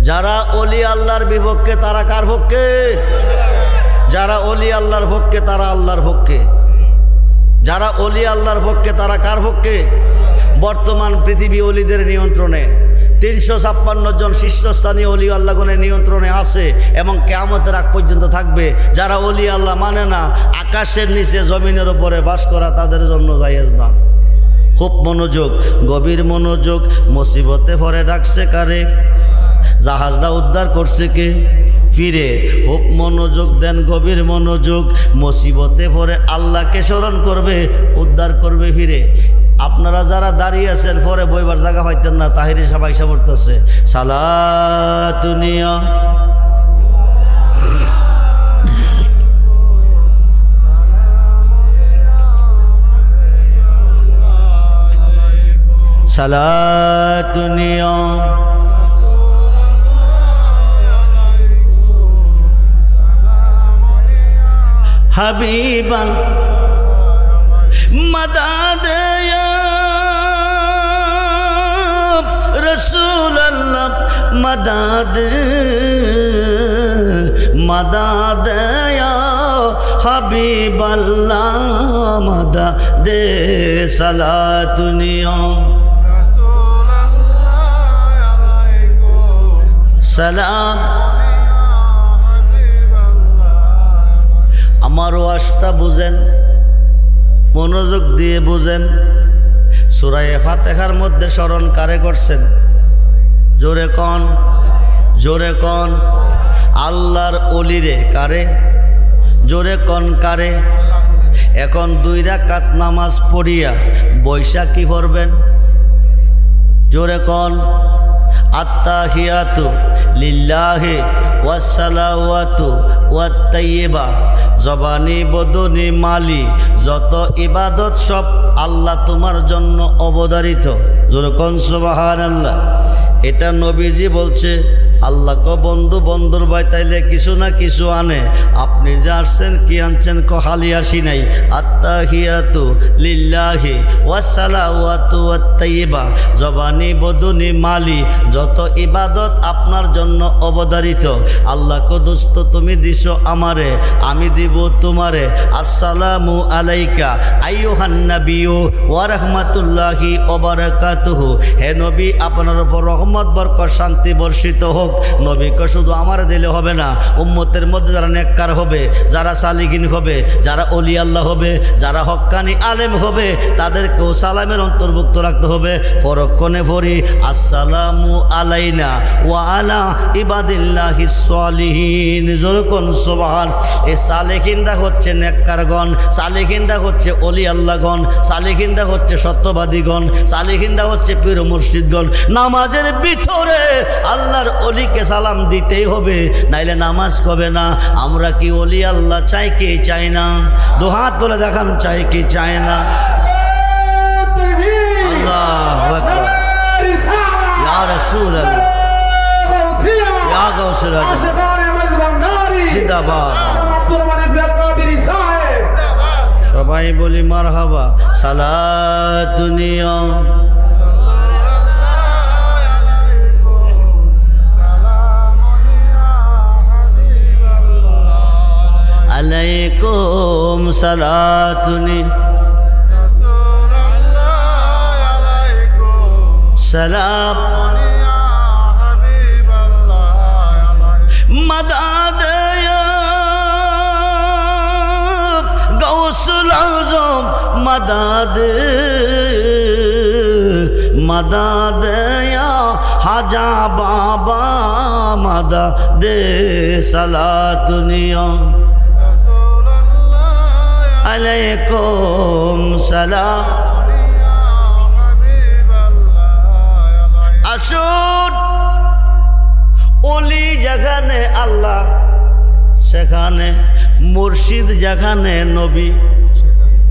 যারা ওলি আল্লাহর বিপক্ষে তারা কার পক্ষে? যারা ওলি আল্লাহর পক্ষে তারা আল্লাহর পক্ষে। যারা ওলি আল্লাহর পক্ষে তারা কার পক্ষে? বর্তমান পৃথিবী ওলিদের নিয়ন্ত্রণে। 356 জন শীর্ষস্থানীয় ওলি আল্লাহগণের নিয়ন্ত্রণে আছে এবং কিয়ামতের আগ পর্যন্ত থাকবে। যারা ওলি আল্লাহ মানে না, আকাশের নিচে জমিনের উপরে বাস করা তাদের জন্য জায়েজ না। খুব মনোযোগ, গভীর মনোযোগ। মুসিবতে পড়ে ডাকছে কারে? জাহাজটা উদ্ধার করছে কে? ফিরে। খুব মনোযোগ দেন, গভীর মনোযোগ। মুসিবতে পড়ে আল্লাহকে স্মরণ করবে, উদ্ধার করবে ফিরে। আপনারা যারা দাঁড়িয়ে আছেন পরে বইবার জায়গা পাইতেন না, তাহিরি সবাই এসে পড়তেছে সালাতুনিয়া সালাতুনিয়া হাবিবান मदद या रसूल अल्लाह मदद मदद या हबीब अल्लाह मदद सलातुनिया रसूल अल्लाह अलैकुम सलाम हबीब अल्लाह। আমার ওয়াজটা বুঝেন, মনোযোগ দিয়ে বুঝেন। সূরা ফাতিহার মধ্যে স্মরণ কারে করছেন? জোরে কোন? জোরে কন আল্লাহর অলিরে কারে, জোরে কন কারে। এখন 2 রাকাত নামাজ পড়িয়া বৈশাখ কি পড়বেন, জোরে কন আত্তাহিয়াতু লিল্লাহি ওয়াসসালাওয়াতু ওয়াত-তাইয়্যিবা। জবানি বদনি মালি যত ইবাদত সব আল্লাহ তোমার জন্য অবধারিত, জোরে কন সুবহানাল্লাহ। এটা নবীজি বলছে। আল্লাহ কো বন্ধু বন্ধুর ভাই তাইলে কিছু না কিছু আনে, আপনি যা আসছেন কি আনছেন, ক হালি আসি নাই। আত্তাহিয়াতু লিল্লাহি ওয়াসসালাওয়াতু ওয়াত-তাইয়্যিবা। জবানি বদনি মালি যত ইবাদত আপনার জন্য অবধারিত। আল্লাহ কো দোস্ত তুমি দিছো আমারে, আমি দিব তোমারে। আসসালামু আলাইকা আইয়ুহান নাবিয়্যু ওয়া রাহমাতুল্লাহি ওয়া বারাকাতুহু। হে নবী, আপনার উপর রহমত বরকত শান্তি বর্ষিত হোক। নবীকে শুধু আমার দিলে হবে না, উম্মতের মধ্যে যারা নেককার হবে, যারা সালিহিন হবে, যারা ওলি আল্লাহ হবে, যারা হক্কানি আলেম হবে, তাদেরকেও সালামের অন্তর্ভুক্ত রাখতে হবে। ফরক্ষণে ভরি আসসালামু আলাইনা ওয়া আলা ইবাদিল্লাহিস সালিহিন, যখন সুবহান। এই সালেহিনরা হচ্ছে নেককারগণ, সালেহিনরা হচ্ছে ওলি আল্লাহগণ, সালেহিনরা হচ্ছে সত্যবাদীগণ, সালেহিনরা হচ্ছে পীর মুর্শিদগণ। নামাজের ভিতরে আল্লাহর ওলিকে সালাম দিতেই হবে, নাইলে নামাজ হবে না। আমরা কি ওলি আল্লাহ চাই কি চাই না? দুহাত তুলে দেখান, চাই কি চাই না? আল্লাহু আকবার, ইয়া রাসূলুল্লাহ, ইয়া গাউসুল আজম, জিন্দাবাদ। সবাই বলি মারহাবা। সালাতুনিয়া আলাইকুম সালাতুনি সালাম মাদাদ গাউসুল আজম, মাদাদ মাদাদ হাজা বাবা, মাদাদ সালাতুনিয়া আলাইকুম সালাম। আসুন, ওলি যেখানে আল্লাহ সেখানে, মুর্শিদ যেখানে নবী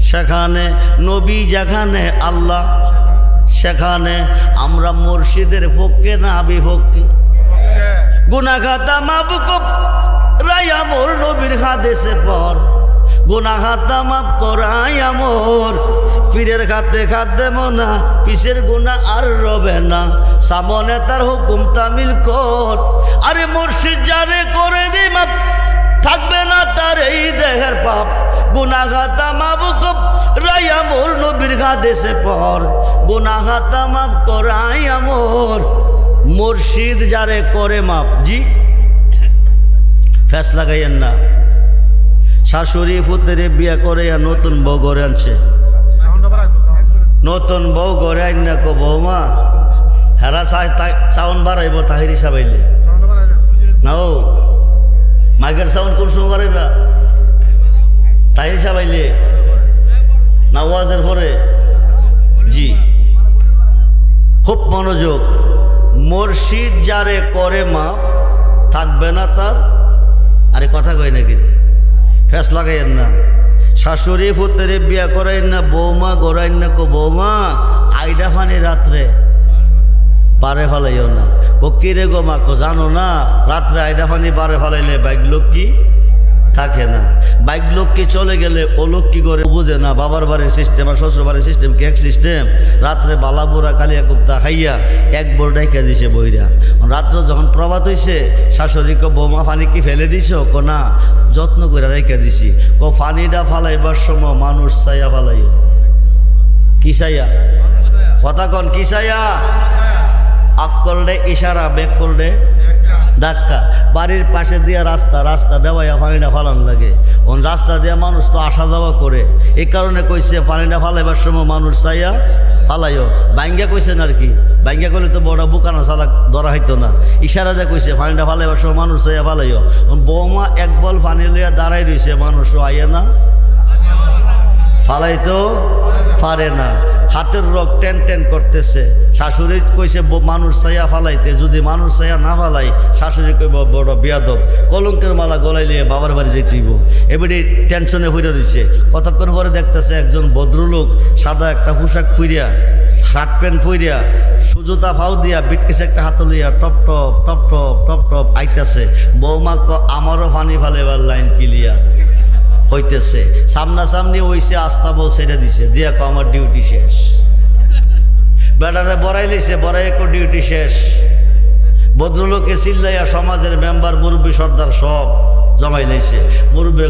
সেখানে, নবী যেখানে আল্লাহ সেখানে। আমরা মুর্শিদের পক্ষে না বিপক্ষে? গুনাহ খাতা মাফ করাই আমর, নবীর হাদিসে পর গুনাহ খাতা মাফ করাই আমর। পীরের খাতে খাদ্যে মনা, পিসের গুনাহ আর রবে না, সামনে তার হুকুম তামিল কর। আরে মুর্শিদ যারে করে দি মাফ, থাকবে না তার এই দেহের পাপ। গুনাহ খাতা মাফ করাই আমর, নবীর হাদিসে পর গুনাহ খাতা মাফ করাই আমর। মুর্শিদ যারে করে মাপ, জি ফেস লাগাইয়েন না। শাশুড়ি ফুতেরে বিয়া করে নতুন বউ ঘরে আনছে, নতুন বউ ঘরে আইন না কো বৌমা হেরা সাউন্ড বাড়াইব তাহির হিসাবাইলে না। ও মাইকের সাউন্ড কোন সময় বাড়াইবা? তাহির হিসাবাইলে না ওয়াজের পরে? জি খুব মনোযোগ। মুর্শিদ যারে করে মাপ, থাকবে না তার। আরে কথা কই নাকি, ফেস লাগাইয়েন না। শাশুড়ি ফুতেরে বিয়া করাইন না, বৌমা গড়াইন না কো বৌমা আইডা ফানি রাত্রে পারে ফেলাইও না। কো কিরে গো মা, কো জানো না রাত্রে আইডা ফানি পারে ফেলাইলে বাইক লোক কি থাকে না। বাইক লোক কি চলে গেলে ও লোক কি করে বুঝে না। বাবার বাড়ির সিস্টেম আর শ্বশুর বাড়ির সিস্টেম কি এক সিস্টেম? রাত্রে বালাবুরা কালিয়া কুপ্তা খাইয়া এক বোর ডাইকা দিছে বইরা। রাত্র যখন প্রভাত হইছে, শাশুড়িকে বৌমা ফানি কি ফেলে দিছ? কো না, যত্ন করে রেখে দিছি। কো ফানিটা ফালাইবার সময় মানুষ চাইয়া ফালাইও। কি চাইয়া? কথা কন, কি চাইয়া? আপ করলে ইশারা, বেক করলে ধাক্কা। বাড়ির পাশে দিয়া রাস্তা, রাস্তা দেওয়াইয়া পানিটা ফালান লাগে। ওন রাস্তা দিয়া মানুষ তো আসা যাওয়া করে, এই কারণে কইছে পানিটা ফালাইবার সময় মানুষ চাইয়া ফালাইও। বাইঙ্গা কইছেন আর কি, ভাঙ্গা করলে তো বড় বুকানা চালাক ধরা হইতো না, ইশারা দিয়ে কইছে পানিটা ফালাইবার সময় মানুষ চাইয়া ফালাইও। বৌমা এক বল পানি লইয়া দাঁড়াই রইছে, মানুষও আইয়ে না ফালাইতো পারে না, হাতের রক টেন টেন করতেছে। শাশুড়ি কইছে মানুষ চাইয়া ফালাইতে, যদি মানুষ চাইয়া না ফালাই শাশুড়ি কইব বড় বিয়াদব, কলঙ্কের মালা গলাই লিয়ে বাবার বাড়ি যেতেইব। এবারে টেনশনে হইয়া রয়েছে। কতক্ষণ পরে দেখতেছে একজন ভদ্রলোক সাদা একটা পোশাক পইরিয়া, শার্ট প্যান্ট পইরিয়া, সুজোতা ফাউ দিয়া, বিটকেছে একটা হাতে লইয়া top top top top top top আইতাছে। বৌমা আমারও পানি ফালেবার লাইন ক্লিয়ার হইতেছে। সামনাসামনি হইছে, আস্তা বল ছেড়ে দিছে, দিয়া কো আমার ডিউটি শেষ। বেটারে বড়াই লইছে, বড়াই ডিউটি শেষ। ভদ্রলোকে চিল্লাইয়া সমাজের মেম্বার মুরব্বী সর্দার সব জমাই লাইছে। মুরব্বী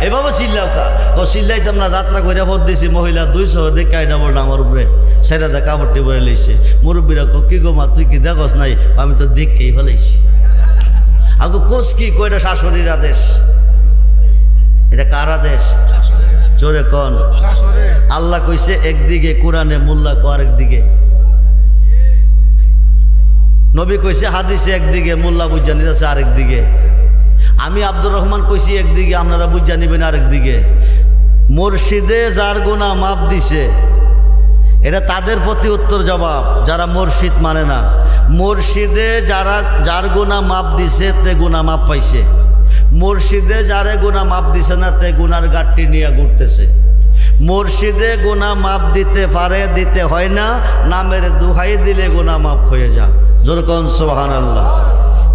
এভাবে চিল্লাও কা চিল্লাইতাম না, যাত্রা করে ভোট দিছি, মহিলা 200 দেখে আইনা বলল আমার উপরে সেটা দেখ কাপড়টি বলে লইছে। মুরব্বীরা কি গো মা তুই কি দেখস নাই? আমি তো দেখকেই ফেলাইছি। আগো কোচ কি কইটা শাশুড়ির আদেশ, এটা কার আদেশ? জোরে কন। আল্লাহ কইছে একদিকে, কোরআনে, মোল্লা কো আরেকদিকে। নবী কইছে হাদিসে একদিকে, মোল্লা বুঝা নিতেছে আরেকদিকে। আমি আব্দুর রহমান কইছি একদিকে, আপনারা বুঝা নিবেন আরেকদিকে। মুর্শিদে যার গুনাহ মাপ দিছে, এটা তাদের প্রতি উত্তর জবাব যারা মুর্শিদ মানে না। মুর্শিদে যার গুনাহ মাপ দিছে তে গুনাহ মাপ পাইছে, মুর্শিদে যারে গুনাহ মাপ দিছে না তে গুনার গাঁটটি নিয়ে ঘুরতেছে। মুর্শিদে গুনাহ মাপ দিতে পারে, দিতে হয় না, নামের দোহাই দিলে গুনাহ মাপ হয়ে যা। যেরকম সুবহানাল্লাহ।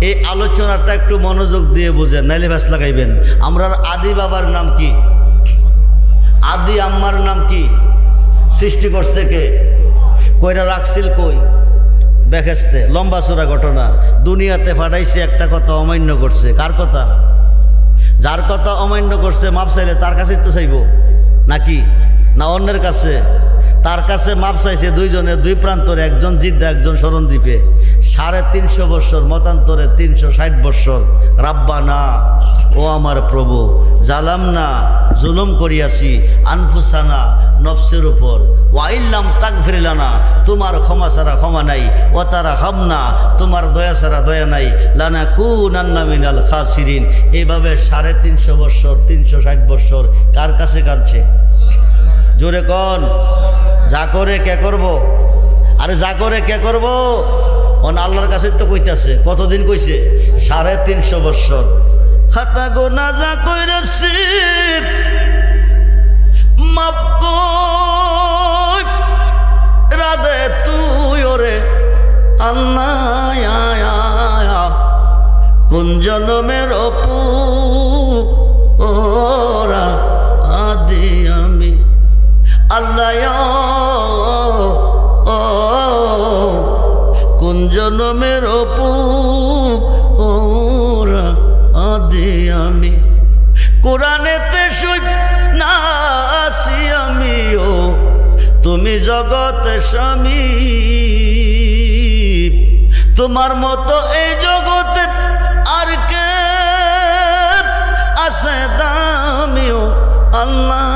এই আলোচনাটা একটু মনোযোগ দিয়ে বুঝেন, নাইলে ভ্যাস লাগাইবেন। আমরা আদি বাবার নাম কি? আদি আম্মার নাম কি? সৃষ্টি করছে কে? কইরা রাখছিল কই? বেহেশতে। লম্বা চূড়া ঘটনা। দুনিয়াতে ফাটাইছে, একটা কথা অমান্য করছে। কার কথা? যার কথা অমান্য করছে মাপ চাইলে তার কাছেই তো চাইব নাকি? না অন্যের কাছে? তার কাছে মাপ চাইছে দুইজনে, দুই প্রান্তরে, একজন জিদ্দা একজন শরণদ্বীপে। 350 বৎসর, মতান্তরে 360 বৎসর। রাব্বানা, ও আমার প্রভু, জালাম না, জুলুম করিয়াছি, আনফুসানা, নফসের উপর, ওয়াইল্লাম তাগফির লানা, তোমার ক্ষমা ছাড়া ক্ষমা নাই, ও তারা হামনা, তোমার দয়া ছাড়া দয়া নাই, লানাকুনান্না মিনাল খাসিরিন। এইভাবে 350 বৎসর, 360 বৎসর কার কাছে কাঁদছে? জোরে কন। যা করে কে করব? আরে যা করে কে করব? আল্লাহর কাছে তো কইতাছে। কতদিন কইছে? 350 বৎসর। খাতা গোনা যা কইরাছি মাপ কই রাধে তুই ওরে আল্লাহ, কোন জনমের অপু ওরা আদি আমি আল্লাহ, কোন জনমের অপু ওরা আদি আমি। কোরআনেতে শুই না আসি আমিও, তুমি জগতে স্বামী, তোমার মতো এই জগতে আর কে আছে দামিও আল্লাহ।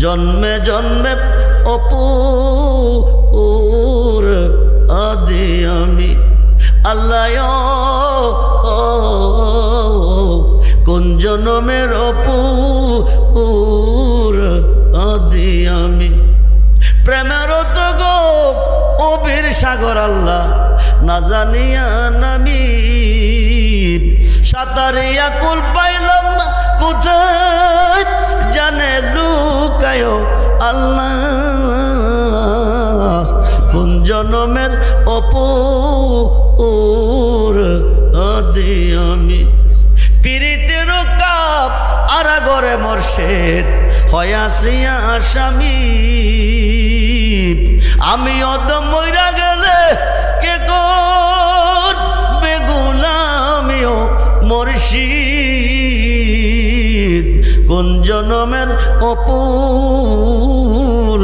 জন্মে জন্মে অপুর আদি আমি আল্লাহ, কোন জনমের অপুর আদি আমি। প্রেমের তো গো অবির সাগর আল্লাহ, না জানিয়া নামি সাঁতারিয়া কুল পাইলাম না, কোথায় জানে লুকায় আল্লাহ, কোন জনমের অপুর আদি আমি। পীড়িতের কাপ আরা গরে মর্শেদ হয়াসিয়া আসামি, আমি অদম মইরা গেলে কে করবে গোলামিও মুর্শিদ, কোন জনমের অপুর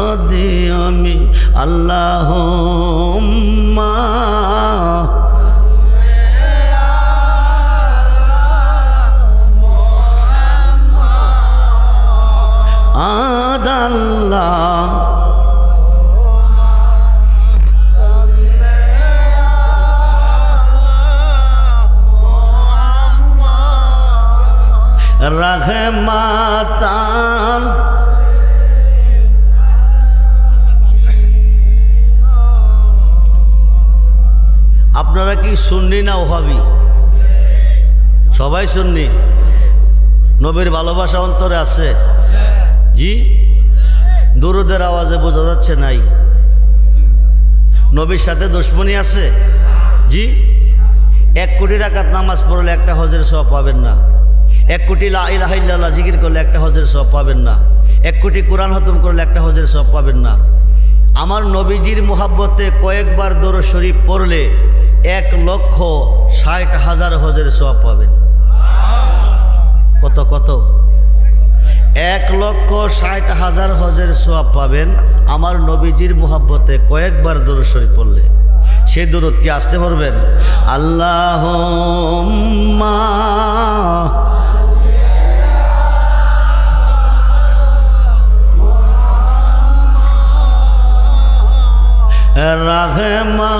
আদি আমি আল্লাহুম্মা আদাল্লাহ রাহমাতান আপনারা কি সুন্নি না ওহাবি? সবাই সুন্নি। নবীর ভালোবাসা অন্তরে আছে? জি। দুরুদের আওয়াজে বোঝা যাচ্ছে নাই। নবীর সাথে দুশমনী আছে? জি। 1 কোটি রাকাত নামাজ পড়লে একটা হজের সওয়াব পাবেন না। 1 কোটি লা ইলাহা ইল্লাল্লাহ জিকির করলে একটা হজের সওয়াব পাবেন না। 1 কোটি কোরআন খতম করলে একটা হজের সওয়াব পাবেন না। আমার নবীজির মুহাব্বতে কয়েকবার দরুদ শরীফ পড়লে 1,60,000 হজের সওয়াব পাবেন। কত কত? 1,60,000 হজের সওয়াব পাবেন আমার নবীজির মুহাব্বতে কয়েকবার দরুদ শরীফ পড়লে। সেই দরুদ কি আসতে পারবেন? আল্লাহুম্মা রাহমা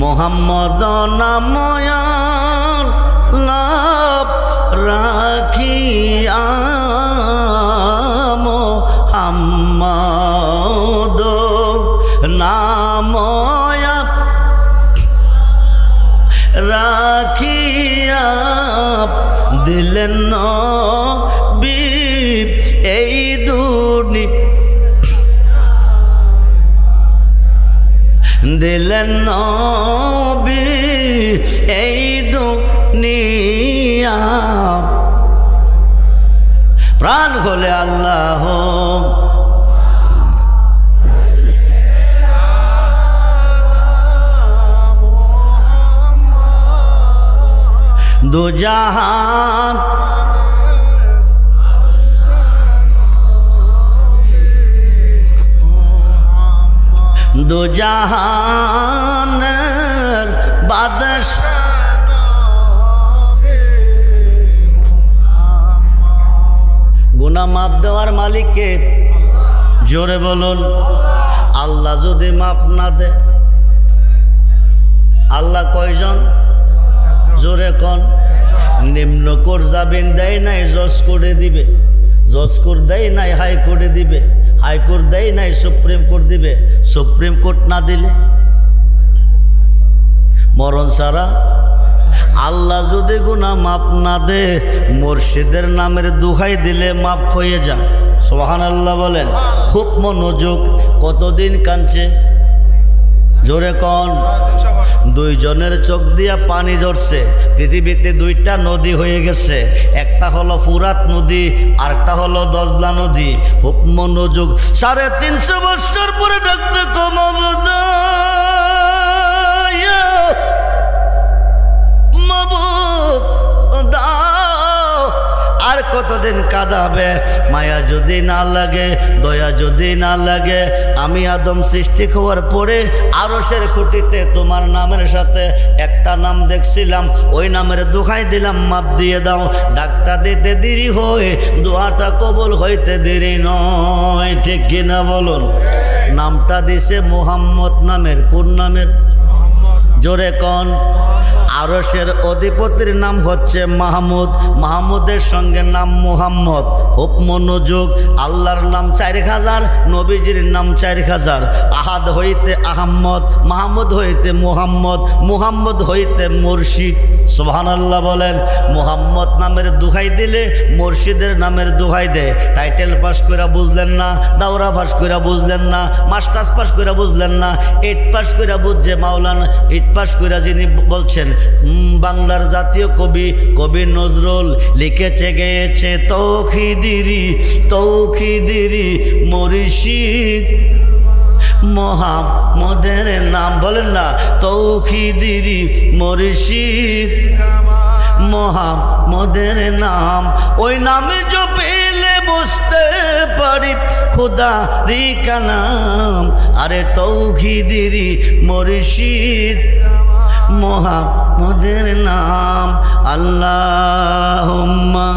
মোহাম্মদ নাময়ার লাভ রাখিয়া মোহাম্মদ নাময়া রাখিয়া দিলেন নবী এই দিলেন নবী এই দুনিয়া। প্রাণ খোলে আল্লাহ দু জাহান দু জাহানের বাদশা গুনাহ মাফ দেওয়ার মালিককে জোরে বলুন। আল্লাহ যদি মাফ না দে, আল্লাহ কয়জন? জোরে কন। নিম্ন কোর্ট জামিন দেয় নাই, জজ কোর্টে দিবে। জজ কোর্ট দেয় নাই, হাইকোর্টে দিবে। হাইকোর্ট দেয় নাই, সুপ্রিম কোর্ট দিবে। সুপ্রিম কোর্ট না দিলে মরণ ছাড়া। আল্লাহ যদি গুনাহ মাফ না দে, মুর্শিদের নামের দোহাই দিলে মাফ হয়ে যা। সুবহানাল্লাহ বলেন। খুব মনোযোগ। কতদিন কাঁদছে? জোরে কন। 2 জনের চোখ দিয়া পানি ঝরছে। পৃথিবীতে 2টা নদী হয়ে গেছে। একটা হলো ফুরাত নদী, আরেকটা হলো দজলা নদী। খুব মনোযোগ। 350 বছর পরে ডাকতে কমাবদ দাও। আর কতদিন কাঁদাবে? মায়া যদি না লাগে, দয়া যদি না লাগে, আমি আদম সৃষ্টি হওয়ার পরে আরশের খুঁটিতে তোমার নামের সাথে একটা নাম দেখছিলাম, ওই নামের দোহাই দিলাম, মাপ দিয়ে দাও। ডাকটা দিতে দেরি হয়, দোয়াটা কবুল হইতে দেরি নয়। ঠিক কিনা বলুন? নামটা দিছে মুহাম্মদ নামের। কোন নামের? জোরে কন। আরশের অধিপতির নাম হচ্ছে মাহমুদ। মাহমুদের সঙ্গে নাম মুহাম্মদ। খুব মনোযোগ। আল্লাহর নাম 4000, নবীজির নাম 4000। আহাদ হইতে আহম্মদ, মাহমুদ হইতে মুহাম্মদ, মুহাম্মদ হইতে মুর্শিদ। সুবহানাল্লাহ বলেন। মুহাম্মদ নামের দোহাই দিলে মুর্শিদের নামের দোহাই দেয়। টাইটেল পাস করে বুঝলেন না, দাওরা পাস করে বুঝলেন না, মাস্টার্স পাস করে বুঝলেন না, 8 পাস করে বুঝছে মাওলানা। 8 পাস করে যিনি বলছেন বাংলার জাতীয় কবি কবি নজরুল লিখেছে, গেয়েছে তৌখিদিরি মুর্শিদ মোহাম্মদের নাম। বলেন না, তৌখিদিরি মুর্শিদ মোহাম্মদের নাম। ওই নামে জপেলে বুঝতে পারি খুদারি কালাম। আরে তৌখিদিরি মুর্শিদ মোহাম্মদের নাম। আল্লাহুম্মা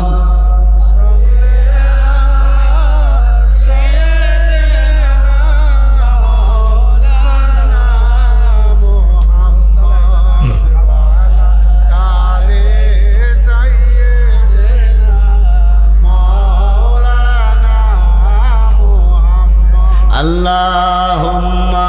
আল্লাহুম্মা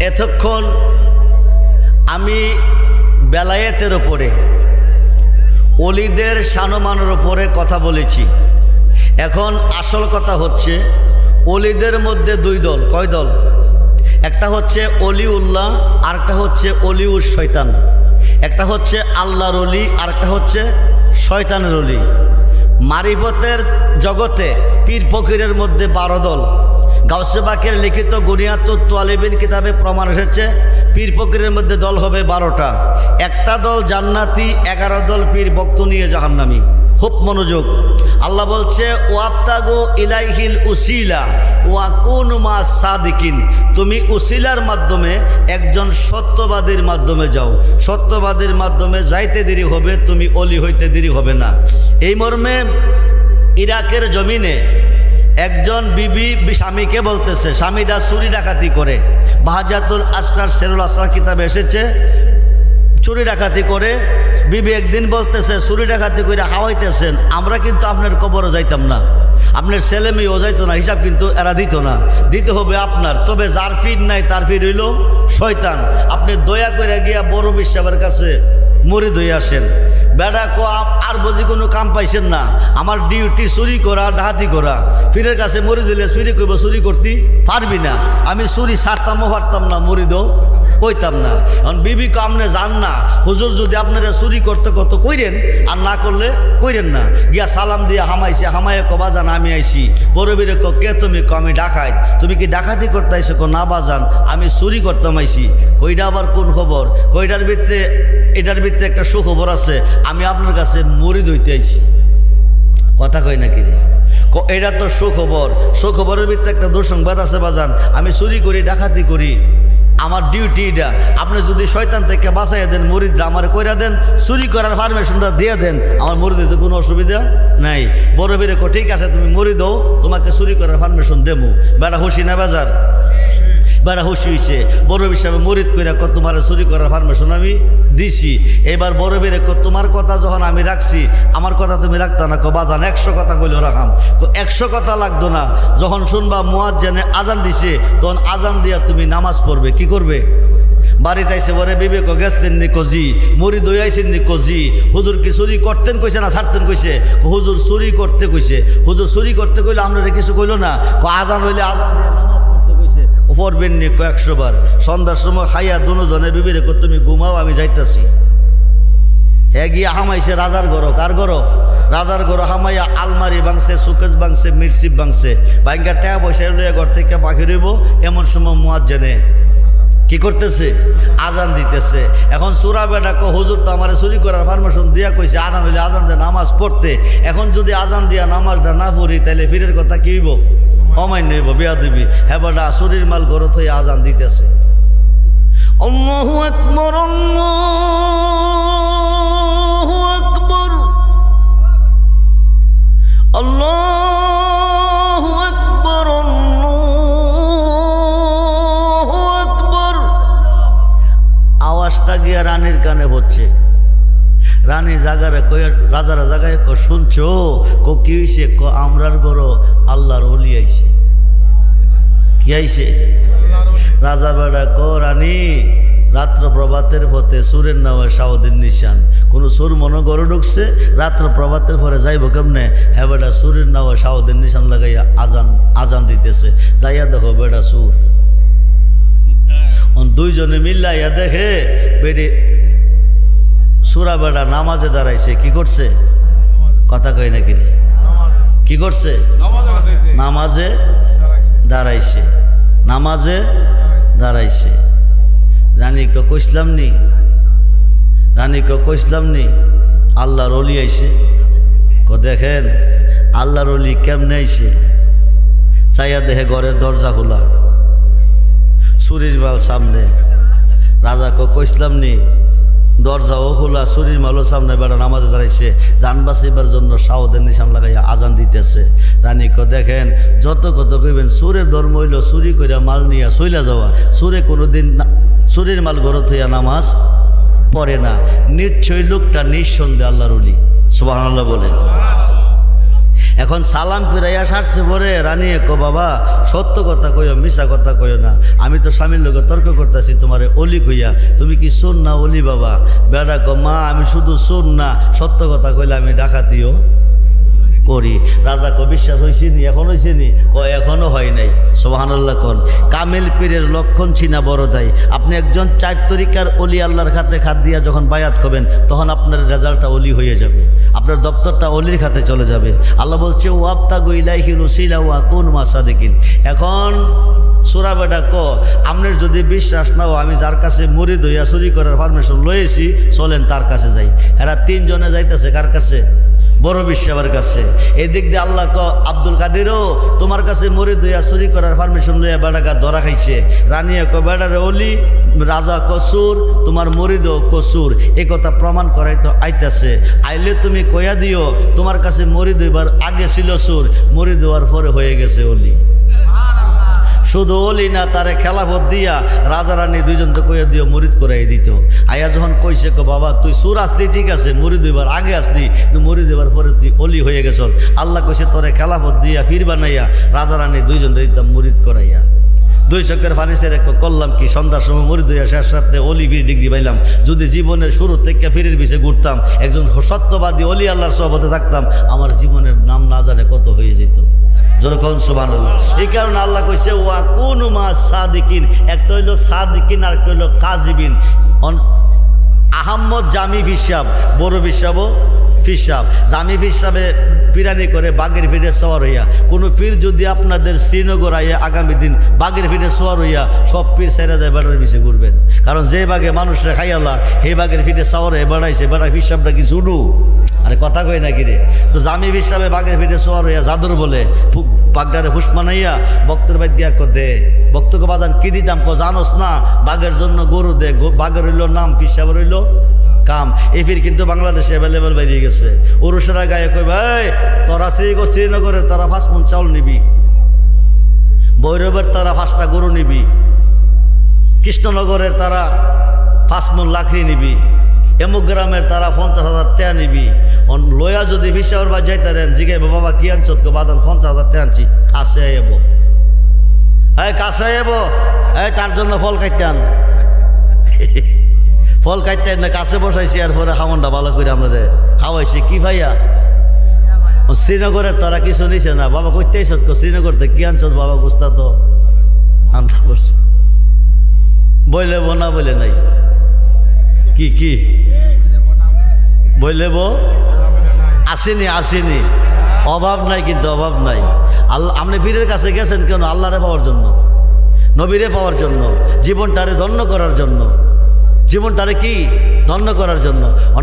এতক্ষণ আমি বেলায়েতের ওপরে অলিদের শানমানের ওপরে কথা বলেছি। এখন আসল কথা হচ্ছে অলিদের মধ্যে দুই দল। কয় দল? একটা হচ্ছে অলিউল্লাহ, আরেকটা হচ্ছে অলিউস শয়তান। একটা হচ্ছে আল্লাহর অলি, আরেকটা হচ্ছে শয়তানের অলি। মারিফতের জগতে পীর ফকিরের মধ্যে 12 দল। গাউসে বাকের লিখিত গুনিয়াতুত তালিবিন কিতাবে প্রমাণ এসেছে পীর ফকিরের মধ্যে দল হবে 12টা। একটা দল জান্নাতি, 11 দল পীর ভক্ত নিয়ে জাহান্নামী। খুব মনোযোগ। আল্লাহ বলছে ওয়াবতাগু ইলাইহিল উসিলা ওয়া কুনু মা সাদিকিন, তুমি উসিলার মাধ্যমে একজন সত্যবাদীর মাধ্যমে যাও। সত্যবাদীর মাধ্যমে যাইতে দেরি হবে, তুমি অলি হইতে দেরি হবে না। এই মর্মে ইরাকের জমিনে একজন বিবি স্বামীকে বলতেছে, স্বামীরা চুরি ডাকাতি করে। বাহাজাতুল আসরার সেরুল আসরার কিতাবে এসেছে চুরি ডাকাতি করে। বিবি একদিন বলতেছে চুরি ডাকাতি করে হাওয়াইতেছেন, আমরা কিন্তু আপনার কবরে যাইতাম না, আপনার ছেলে মেয়েও যাইতো না, হিসাব কিন্তু এরা দিত না, দিতে হবে আপনার। তবে যার ফির নাই তার ফির হইল শয়তান। আপনি দয়া করে গিয়া বড় বিশ্বাবের কাছে মরিদ হয়ে আসেন। বেড়া কো আর বুঝি কোনো কাম পাইছেন না, আমার ডিউটি চুরি করা ডাহাতি করা। ফিরের কাছে মরি দিলে চুরি করবো, চুরি করতে পারবি না। আমি চুরি ছাড়তামও পারতাম না, মরিদও কইতাম না। এখন বিবি কো আপনি যান না, হুজুর যদি আপনারা চুরি করতে কত কইরেন, আর না করলে কইরেন না। গিয়া সালাম দিয়া হামাইছে, হামাইয়ে কো বাজান আমি আইছি। বড় বীরে কো কে তুমি? কো আমি ডাকাত। তুমি কি ডাকাতি করতে আইছো? কো না বাজান আমি চুরি করতাম আইছি। কইটা আবার কোন খবর? কইটার ভিতরে এটার ভিতরে একটা সুখবর আছে, আমি আপনার কাছে মরিদ হইতে আইছি। কথা কই নাকি রে? এটা তো সুখবর। সুখবরের ভিতরে একটা দুঃসংবাদ আছে বাজান, আমি চুরি করি ডাকাতি করি, আমার ডিউটি এটা। আপনি যদি শয়তান থেকে বাঁচাইয়া দেন, মরিদরা আমার কইরা দেন, চুরি করার পারমিশনটা দিয়ে দেন, আমার মরিদে তো কোনো অসুবিধা নাই। বড় বীরে কো ঠিক আছে তুমি মরিদ হও, তোমাকে চুরি করার পারমিশন দেবো। বেড়া খুশি না বাজার? বেড়া খুশি হয়েছে। বড় হিসাবে মরিদ কইরা কো তোমার চুরি করার পারমিশন আমি দিছি। এবার বড় বীরে কো তোমার কথা যখন আমি রাখছি, আমার কথা তুমি রাখতা না? কো বাজান 100 কথা কইলেও রাখাম। 100 কথা লাগতো না, যখন শুনবা মুয়াজ্জিনে আজান দিছে তখন আজান দিয়া তুমি নামাজ পড়বে। কি করবে? বাড়িতে আইসে বলে বিবেক গেছেন নি? কজি। মরিদ হয়ে আইসেন নি? কজি। হুজুর কি চুরি করতেন কইছে না ছাড়তেন কইছে? হুজুর চুরি করতে কইছে। হুজুর চুরি করতে কইলে আপনারা কিছু কইল না? আজান হইলে আজান দিয়ে নামাজ পড়তে কইছে, পড়বেন নি 100 বার। সন্ধ্যার সময় খাইয়া দুজনে বিবেক তুমি ঘুমাও, আমি যাইতাছি। হ্যাঁ গিয়া হামাইছে রাজার ঘর। কার ঘর? রাজার ঘর। হামাইয়া আলমারি ভাঙছে, সুকেশ ভাঙছে, মির্চিপ ভাঙছে। ভাঙ্গা টাকা পয়সা লইয়া ঘর থেকে বাকি রইব। এমন সময় মুয়াজ্জিনে কি করতেছে? আজান দিতেছে। এখন চোরা বেটা কো হুজুর তো আমার চুরি করার পারমিশন দিয়া কইছে, আজান হইলে আজান দিয়ে নামাজ পড়তে। এখন যদি আজান দিয়া নামাজটা না পড়ি তাহলে ফিরের কথা কি হইব? অমান্য হইব, বিয়া দিবি। হ্যাঁ বেটা চুরির মাল ঘরত হয়ে আজান দিতেছে। আল্লাহু আকবার, আল্লাহু আকবার, আল্লাহু আকবার, আল্লাহু আকবার। আওয়াজটা গিয়া রানীর কানে হচ্ছে। রানী জাগারে কই, রাজারা জাগায় কো শুনছো? কো কি হইছে? কো আমরার গরো আল্লাহর ওলি আইছে। কি আইছে? রাজা বেড়া কো রানী রাত্র প্রভাতের পথে সুরের নামে সাউদের নিশান। কোনো সুর মনে গড়ে ঢুকছে, রাত্র প্রভাতের পরে যাইব কেমনে? হ্যাঁ বেটা সুরের নামে সাউদের নিশান লাগাইয়া আজান দিতেছে। যাইয়া দেখো বেটা সুর। দুইজনে মিল্লাইয়া দেখে বেড়ে সুরা বেড়া নামাজে দাঁড়াইছে। কি করছে? কথা কই নাকি রে? কি করছে? নামাজে দাঁড়াইছে। নামাজে দাঁড়াইছে। রানীকে কইসলাম নি, রানীকে কইসলাম নি আল্লাহর ওলি আইছে। কো দেখেন আল্লাহর ওলি কেমনে আইছে। চাইয়া দেখে ঘরের দরজা খোলা, চুরির বাল সামনে। রাজাকে কইসলাম নি দরজাও খোলা, শরীর মালো সামনে বেড়া নামাজে দাঁড়াইছে, যান বাঁচাইবার জন্য সাউদের নিশান লাগাইয়া আজান দিতেছে। রানীকে দেখেন যত কত কইবেন চোরের ধর্ম হইল চুরি কইরা মাল নিয়া চইলা যাওয়া, চোরে কোনোদিন চুরির মাল ঘরত হইয়া নামাজ পড়ে না। নিশ্চয় লোকটা নিঃসন্দেহে আল্লাহর ওলি, সুবহানাল্লাহ বলেন। এখন সালাম ফিরাইয়া সারছে পরে রানী কো বাবা সত্য কথা কইও, মিশা কথা কইও না, আমি তো স্বামীর লোক তর্ক করতেছি তোমারে অলি কইয়া, তুমি কি চোর না অলি বাবা? বেড়া কো মা আমি শুধু চোর না, সত্য কথা কইলে আমি ডাকাতিও করি। রাজা কো বিশ্বাস হয়েছে নি? এখন হয়েছে নি? এখনো হয় নাই। সুবহানাল্লাহ কোন। কামেল পীরের লক্ষণ ছিনা বড় দায়। আপনি একজন 4 তরিকার অলি আল্লাহর খাতে খাত দিয়া যখন বায়াত করবেন তখন আপনার রেজাল্টটা অলি হয়ে যাবে, আপনার দপ্তরটা অলির খাতে চলে যাবে। আল্লাহ বলছে ওয়াবতাগু ইলাইহিল ওসিলা ওয়া কুনু মাসাদিকিন। এখন সূরা বেটা ক আপনার যদি বিশ্বাস নাও, আমি যার কাছে মুরিদ হইয়া চুরি করার পারমিশন লয়েছি চলেন তার কাছে যাই। এরা 3 জনে যাইতেছে কার কাছে? বড় বিশ্বাবের কাছে। এদিক দিয়ে আল্লাহ ক আব্দুল কাদিরও তোমার কাছে মুরিদ হইয়া চুরি করার পারমিশন লইয়া বেড়াকা ধরা খাইছে। রানিয়া ক বেড়ারে অলি, রাজা কসুর, তোমার মুরিদও কসুর, এ কথা প্রমাণ করাই তো আইতাছে। আইলে তুমি কইয়া দিও তোমার কাছে মুরিদ হইবার আগে ছিল সুর, মুরিদ হওয়ার পরে হয়ে গেছে অলি। শুধু অলি না, তারে খেলাফত দিয়া রাজা রানী 2 জন তো কইয়া দিও মুরিদ করাই দিত। আয়া যখন কইছে কো বাবা তুই সুর আসলি ঠিক আছে, মুরিদ হইবার আগে আসলি, তুই মুরিদ হইবার পরে তুই অলি হয়ে গেছ। আল্লাহ কইছে তোরে খেলাফত দিয়া ফির বানাইয়া রাজা রানী 2 জন দিতাম মুরিদ করাইয়া। 2 চক্কের ফানি সেরে করলাম কি, সন্ধ্যার সময় মুরিদ হইয়া শেষ রাতে অলি ফির ডিগ্রি পাইলাম। যদি জীবনের শুরু থেকে ফিরের পিছে ঘুরতাম, একজন সত্যবাদী অলি আল্লাহর সহবতে থাকতাম, আমার জীবনের নাম না জানে কত হয়ে যেত। যখন সুবহানাল্লাহ। এই কারণে আল্লাহ কইছে ওয়া কুনু মা সাদিকিন। একটা হইল সাদিকিন আর একটা হইল কাযিবিন। আহম্মদ জামি ফিসাব, বড় ফিসাবও ফিসাব। জামি ফিসাবে পিরানি করে বাগের ফিরে সওয়ার হইয়া, কোনো পীর যদি আপনাদের শ্রীনগর আইয়া আগামী দিন বাগের ফিরে সওয়ার হইয়া সব পীর ছেড়ে দেয় বেড়ার পিছে ঘুরবেন। কারণ যে বাগে মানুষরা খাইয়ালা সেই বাগের ফিরে সওয়ার হয়ে বেড়াইছে, বেড়া ফিসাবটা কি জুডু? আরে কথা কই নাকি রে? তো জামি ফিসাবে বাগের ফিরে সওয়ার হইয়া জাদুর বলে বাগদারে ফুস মানাইয়া বক্তের বাইত গিয়া দে, বক্তকে বাজান কি দিতাম? জানোস না বাঘের জন্য গরু দে, বাঘের হইল নাম, ফিসাবের হইল কাম। এই ফির কিন্তু বাংলাদেশে অ্যাভেলেবেল বেরিয়ে গেছে। উরুষেরা গায়ে কই ভাই তোরা শ্রীনগরের তারা 5 মণ চাউল নিবি, ভৈরবের তারা 5টা গরু নিবি, কৃষ্ণনগরের তারা 5 মণ লাকড়ি নিবি, এমুক গ্রামের তারা 50,000 টাকা নিবি। লয়া যদি ফিসাবের বা যাইতারেন জিগাইব বাবা কি আনছ? বাদান 50,000 টাকা আনছি। কাছে আইব, হ্যাঁ কাছে আইব, এই তার জন্য ফল কাটতেন, ফল কাটতে না কাছে বসাইছি, আর পরে খাওয়ানটা ভালো করে আমরা খাওয়াইছি। কি ভাইয়া শ্রীনগরের তারা কিছু নিছে না বাবা, কইতে আইস শ্রীনগর থেকে কি আনছ? বাবা গুস্তা তো আনতে করছে, বইলে না বলে নাই কি কি বইলে আসেনি, আসেনি, অভাব নাই, কিন্তু অভাব নাই। আল্লাহ আপনি পীরের কাছে গেছেন কেন? আল্লাহরে পাওয়ার জন্য, নবীরে পাওয়ার জন্য, জীবনটারে ধন্য করার জন্য। জীবনটারে কি ধন্য করার জন্য।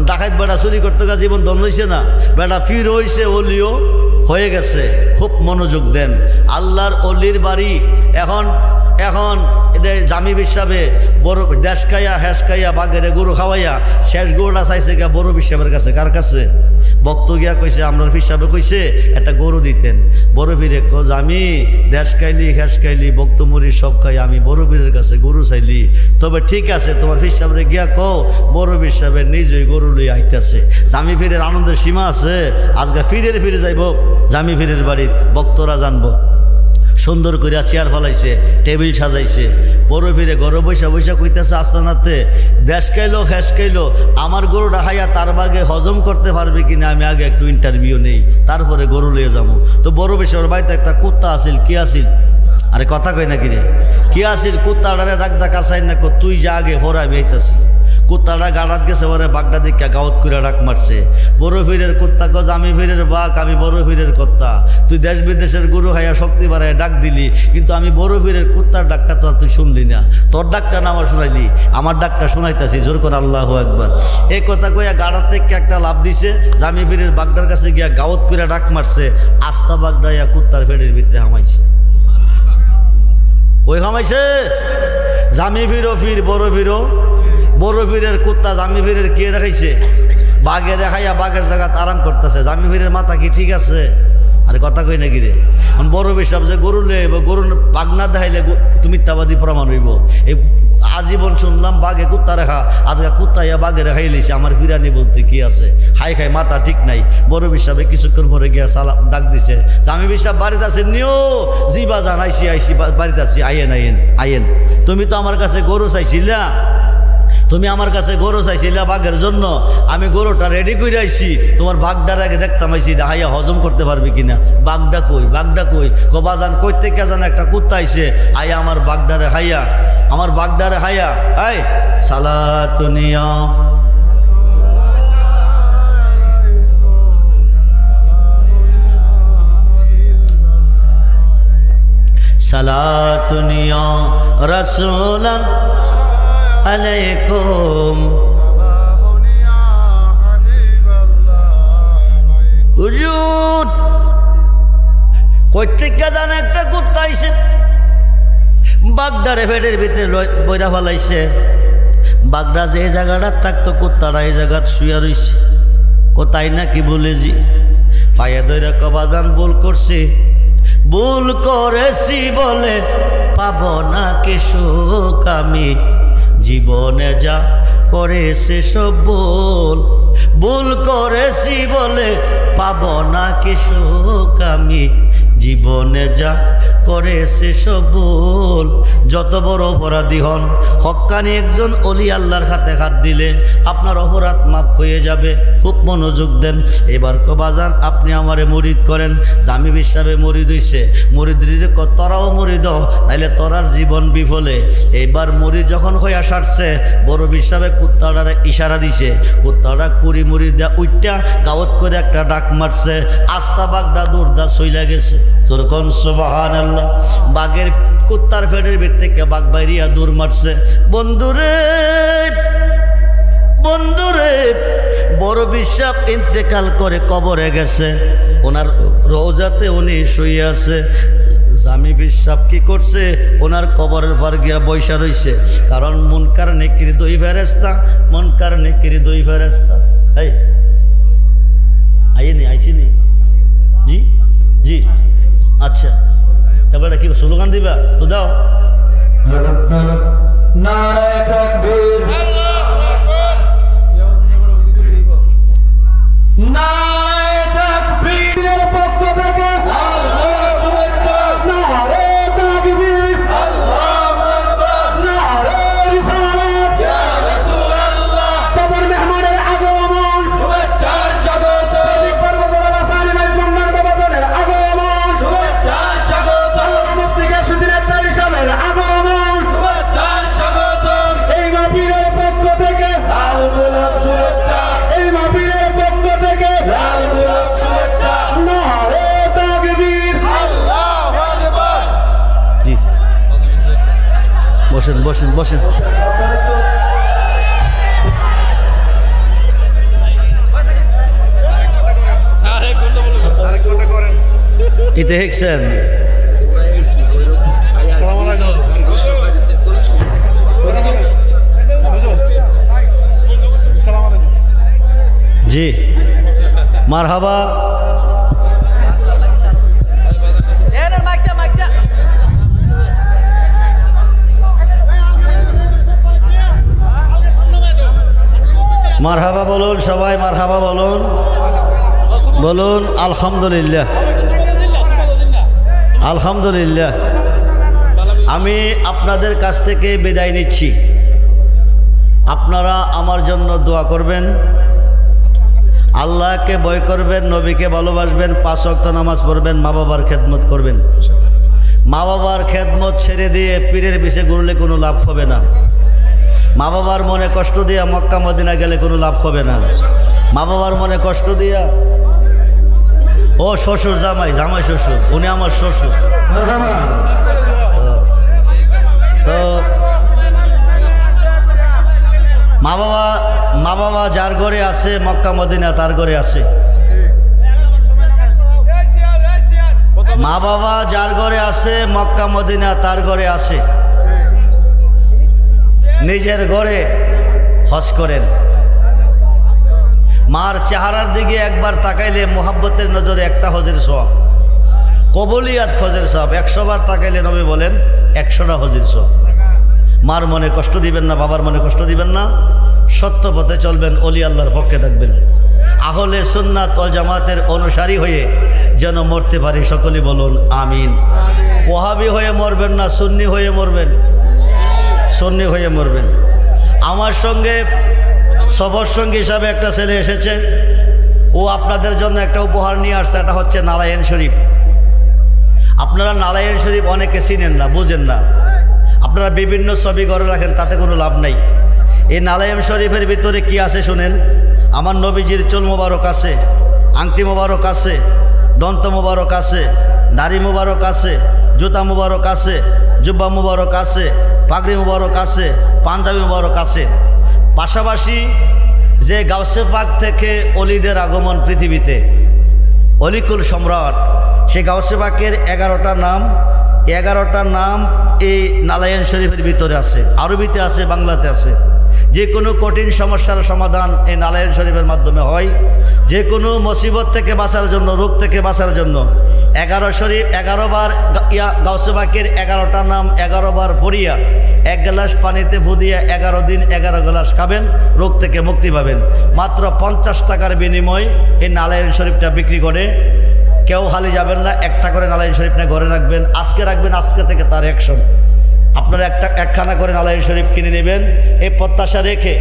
ডাকাত বেড়া চুরি করতে গা জীবন ধন্য হয়েছে না, বেড়া পীর হয়েছে, অলিও হয়ে গেছে। খুব মনোযোগ দেন। আল্লাহর অলির বাড়ি এখন এখন এটা জামি বিশ্বাবে বড় দেশ খাইয়া হেস খাইয়া বাঘেরে গরু খাওয়াইয়া শেষ গরুটা চাইছে গা বড় বিশ্বাবের কাছে। কার কাছে? বক্ত গিয়া কইছে আমরা হিসাবে কইছে একটা গরু দিতেন। বড় পীরে কো জামি দেশ খাইলি হেস খাইলি বক্ত মুড়ি সব খাই, আমি বড় পীরের কাছে গরু চাইলি। তবে ঠিক আছে তোমার হিসাবে গিয়া কো বড় হিসাবে নিজেই গরু লই আইতেছে। জামি পীরের আনন্দের সীমা আছে। আজকে ফিরে যাইব জামি পীরের বাড়ির, বক্তরা জানবো। সুন্দর করে চেয়ার ফেলাইছে, টেবিল সাজাইছে। বড় ফিরে ঘরে বৈশা বৈশা কইতেছে আস্তানাতে দেশ খাইলো হেস খাইলো, আমার গরুটা খাইয়া তার বাগে হজম করতে পারবে কিনা আমি আগে একটু ইন্টারভিউ নেই, তারপরে গরু লিয়ে যাবো। তো বড় বেশি ওর বাড়িতে একটা কুত্তা আসিল। কি আসিল? আরে কথা কই না কিরে, কি আসিল? কুত্তাটারে ডাকদা কাছাই না, তুই যা আগে পরে আমি আইতাছি। কুত্তাটা গাড়াত গেছে, ওরে বাঘটা দেখা গাওত করে ডাক মারছে। বড় ফিরের কুত্তা কজ আমি ফিরের বাঘ, আমি বড় ফিরের কুত্তা। তুই দেশ বিদেশের গরু খাইয়া শক্তি বাড়ায় ডাক দিলি, কিন্তু আমি বড় ফিরের কুত্তার ডাকটা তো তুই শুনলি না। তোর ডাকটা না আমার শুনাইলি, আমার ডাকটা শুনাইতাছি। জোর করে আল্লাহু আকবার। এই কথা কইয়া গাড়ার থেকে একটা লাভ দিছে, জামি ফিরের বাঘটার কাছে গিয়া গাওত করে ডাক মারছে। আস্তা বাঘটা ইয়া কুত্তার ফেরের ভিতরে হামাইছে। কই হামাইছে? জামি ফিরো ফির, বড় ফিরো বড় পীরের কুত্তা জামি পীরের কে রেখাইছে বাঘের রেখাইয়া বাঘের জায়গা আরাম করতেছে জামি পীরের মাথা কি ঠিক আছে আরে কথা কই নাকি রে বড় বিশ্বাব যে গরু লে গরু বাঘ না দেখাইলে তুমি মিথ্যাবাদী প্রমাণ হইব এই আজীবন শুনলাম বাঘে কুত্তা রেখা আজকে কুত্তাইয়া বাঘে রেখাই লিছে আমার ফিরানি বলতে কি আছে হাই খাই মাথা ঠিক নাই বড় বিশ্বাবে কিছুক্ষণ পরে গিয়া সালাম ডাক দিছে জামি বিশ্বাব বাড়িতে আছে নিও জি বাজান আইসি আইসি বাড়িতে আছি আইয়েন আইয়েন আইয়েন তুমি তো আমার কাছে গরু চাইছিলা তুমি আমার কাছে গরু চাইছিলা বাঘের জন্য আমি গরুটা রেডি করে আইছি তোমার বাঘটার আগে দেখতাম আইসি হাইয়া হজম করতে পারবি কিনা বাঘটা কই কবাজান কই থেকে জান একটা কুত্তা আইছে আইয়া আমার বাঘটারে হাইয়া আমার বাঘটারে হাইয়া আই সালাতুনিয়া সালাতুনিয়া রাসূলান আলাইকুম হুজুর কই থেকে জান একটা কুত্তা আইছে বাগদারে ফেটের ভিতরে বইরা ফেলাইছে বাগদা যে জায়গাটা থাকতো কুত্তাটা এই জায়গা শুয়া রইছে কোথায় নাকি বলেছি পায়ে ধরে কবাজান ভুল করছি ভুল করেছি বলে পাব না কি সুখ আমি জীবনে যা করেছে সব ভুল করেছি বলে পাব না কি সুখ আমি জীবনে যা করেছে সব ভুল যত বড় অপরাধী হন হক্কানি একজন অলি আল্লাহর হাতে হাত দিলে আপনার অপরাধ মাফ হয়ে যাবে খুব মনোযোগ দেন এবার কবাজান আপনি আমারে মুরিদ করেন জামি বিশ্বাবে মুরিদ হইছে মুরিদরে তোরাও মুরিদ নাইলে তোরার জীবন বিফলে এবার মুরিদ যখন হইয়া সারছে বড় বিশ্বাবে কুত্তাটারে ইশারা দিছে কুত্তাটা কুড়ি মুড়ি দেয়া উইটা গাওয়াত করে একটা ডাক মারছে আস্তা বাগদা দৌড়দা চইলা গেছে যেরকম সুবহানাল্লাহ বাঘের কুত্তার ফেটের ভিতর থেকে বাঘ বাইরিয়া দৌড় মারছে বন্ধুরে বড় বিশ্বাব ইন্তেকাল করে কবরে গেছে ওনার রওজাতে উনি শুয়ে আছে জামি বিশ্বাব কি করছে ওনার কবরের পর গিয়া বৈশা রইছে কারণ মুনকার নেকির দুই ফেরেশতা এই আইনি আইছিনি জি জি আচ্ছা এবারে কি স্লোগান দিবা তো দাও নারায়ে তাকবীর নারায়ে তাকবীরের পক্ষ থেকে লাল গোলাপ শুভেচ্ছা নারায়ে তাকবীর আল্লাহু আকবার নারায়ে রিসালাত ইয়া রাসূলুল্লাহ কবর মেহমানের আগমন শুভেচ্ছার স্বাগত পর্বতের রাফানি মাইজমান্নার বাবাদের আগমন শুভেচ্ছার স্বাগত মুক্তিকে সুদিনের তারিশামের আগমন শুভেচ্ছার স্বাগত এই মাহফিলের পক্ষ থেকে লাল গোলাপ শুভেচ্ছা এই মাহফিলের পক্ষ থেকে লাল গোলাপ শুভেচ্ছা নারায়ে তাকবীর আল্লাহু আকবার জি বসেন ইতে হেকছেন জি মারহাবা মারহাবা বলুন সবাই মারহাবা বলুন আলহামদুলিল্লাহ আলহামদুলিল্লাহ আমি আপনাদের কাছ থেকে বিদায় নিচ্ছি আপনারা আমার জন্য দোয়া করবেন আল্লাহকে ভয় করবেন নবীকে ভালোবাসবেন 5 ওয়াক্ত নামাজ পড়বেন মা বাবার খেদমত করবেন মা বাবার খেদমত ছেড়ে দিয়ে পীরের পিছে ঘুরলে কোনো লাভ হবে না মা বাবার মনে কষ্ট দিয়া মক্কা মদিনা গেলে কোনো লাভ হবে না মা বাবার মনে কষ্ট দিয়া ও শ্বশুর জামাই শ্বশুর উনি আমার শ্বশুর তো মা বাবা যার ঘরে আছে মক্কা মদিনা তার ঘরে আছে মা বাবা যার ঘরে আছে মক্কা মদিনা তার ঘরে আছে নিজের ঘরে হজ করেন। মার চেহারার দিকে একবার তাকাইলে মোহাব্বতের নজরে একটা হজের সওয়াব, কবুলিয়াত হজের সওয়াব। 100 বার তাকাইলে নবী বলেন 100টা হজের সওয়াব। মার মনে কষ্ট দিবেন না, বাবার মনে কষ্ট দিবেন না, সত্য পথে চলবেন, ওলি আল্লাহর পক্ষে থাকবেন, আহলে সুন্নাত ওয়াল জামাতের অনুসারী হয়ে যেন মরতে পারি। সকলে বলুন আমিন। ওয়াহাবি হয়ে মরবেন না, সুন্নি হয়ে মরবেন, সুন্নি হয়ে মরবেন। আমার সঙ্গে সফর সঙ্গী হিসাবে একটা ছেলে এসেছে, ও আপনাদের জন্য একটা উপহার নিয়ে আসছে। এটা হচ্ছে নারায়ণ শরীফ। আপনারা নারায়ণ শরীফ অনেকে চিনেন না, বুঝেন না। আপনারা বিভিন্ন ছবি ঘরে রাখেন, তাতে কোনো লাভ নাই। এই নারায়ণ শরীফের ভিতরে কি আছে শুনেন। আমার নবীজির চুল মোবারক আছে, আংটি মোবারক আছে, দন্ত মোবারক আছে, দাড়ি মোবারক আছে, জুতা মোবারক আছে, জুব্বা মোবারক আছে, পাগড়ি মোবারক আছে, পাঞ্জাবি মোবারক আছে। পাশাপাশি যে গাউসে পাক থেকে অলিদের আগমন পৃথিবীতে, অলিকুল সম্রাট, সেই গাউসে পাকের 11টা নাম, 11টা নাম এই নারায়ণ শরীফের ভিতরে আছে। আরবিতে আছে, বাংলাতে আছে। যে কোনো কঠিন সমস্যার সমাধান এই নারায়ণ শরীফের মাধ্যমে হয়। যে কোনো মুসিবত থেকে বাঁচার জন্য, রোগ থেকে বাঁচার জন্য 11 শরীফ 11 বার গাউসে পাকের 11টা নাম 11 বার পড়িয়া 1 গ্লাস পানিতে ভুদিয়া 11 দিন 11 গ্লাস খাবেন, রোগ থেকে মুক্তি পাবেন। মাত্র 50 টাকার বিনিময়ে এই নারায়ণ শরীফটা বিক্রি করে। কেউ হালি যাবেন না, একটা করে নারায়ণ শরীফটা ঘরে রাখবেন। আজকে রাখবেন, আজকে থেকে তার অ্যাকশন। আপনারা একখানা করে নারায়ণ শরীফ কিনে নেবেন। এই প্রত্যাশা রেখে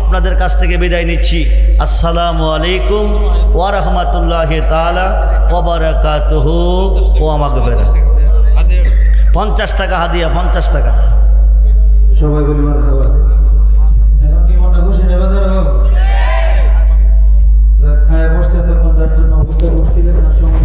আপনাদের কাছ থেকে বিদায় নিচ্ছি। আসসালামু আলাইকুম ওয়া রাহমাতুল্লাহি তাআলা ওয়া বারাকাতুহু ওয়া মাগফিরাহ। 50 টাকা হাদিয়া, 50 টাকা। সবাই বলি মারহাবা। এখন কি মনটা খুশি নেবে যারা? যাক, আয় বসে তখন যার জন্য অপেক্ষা করছিলেন আর সময়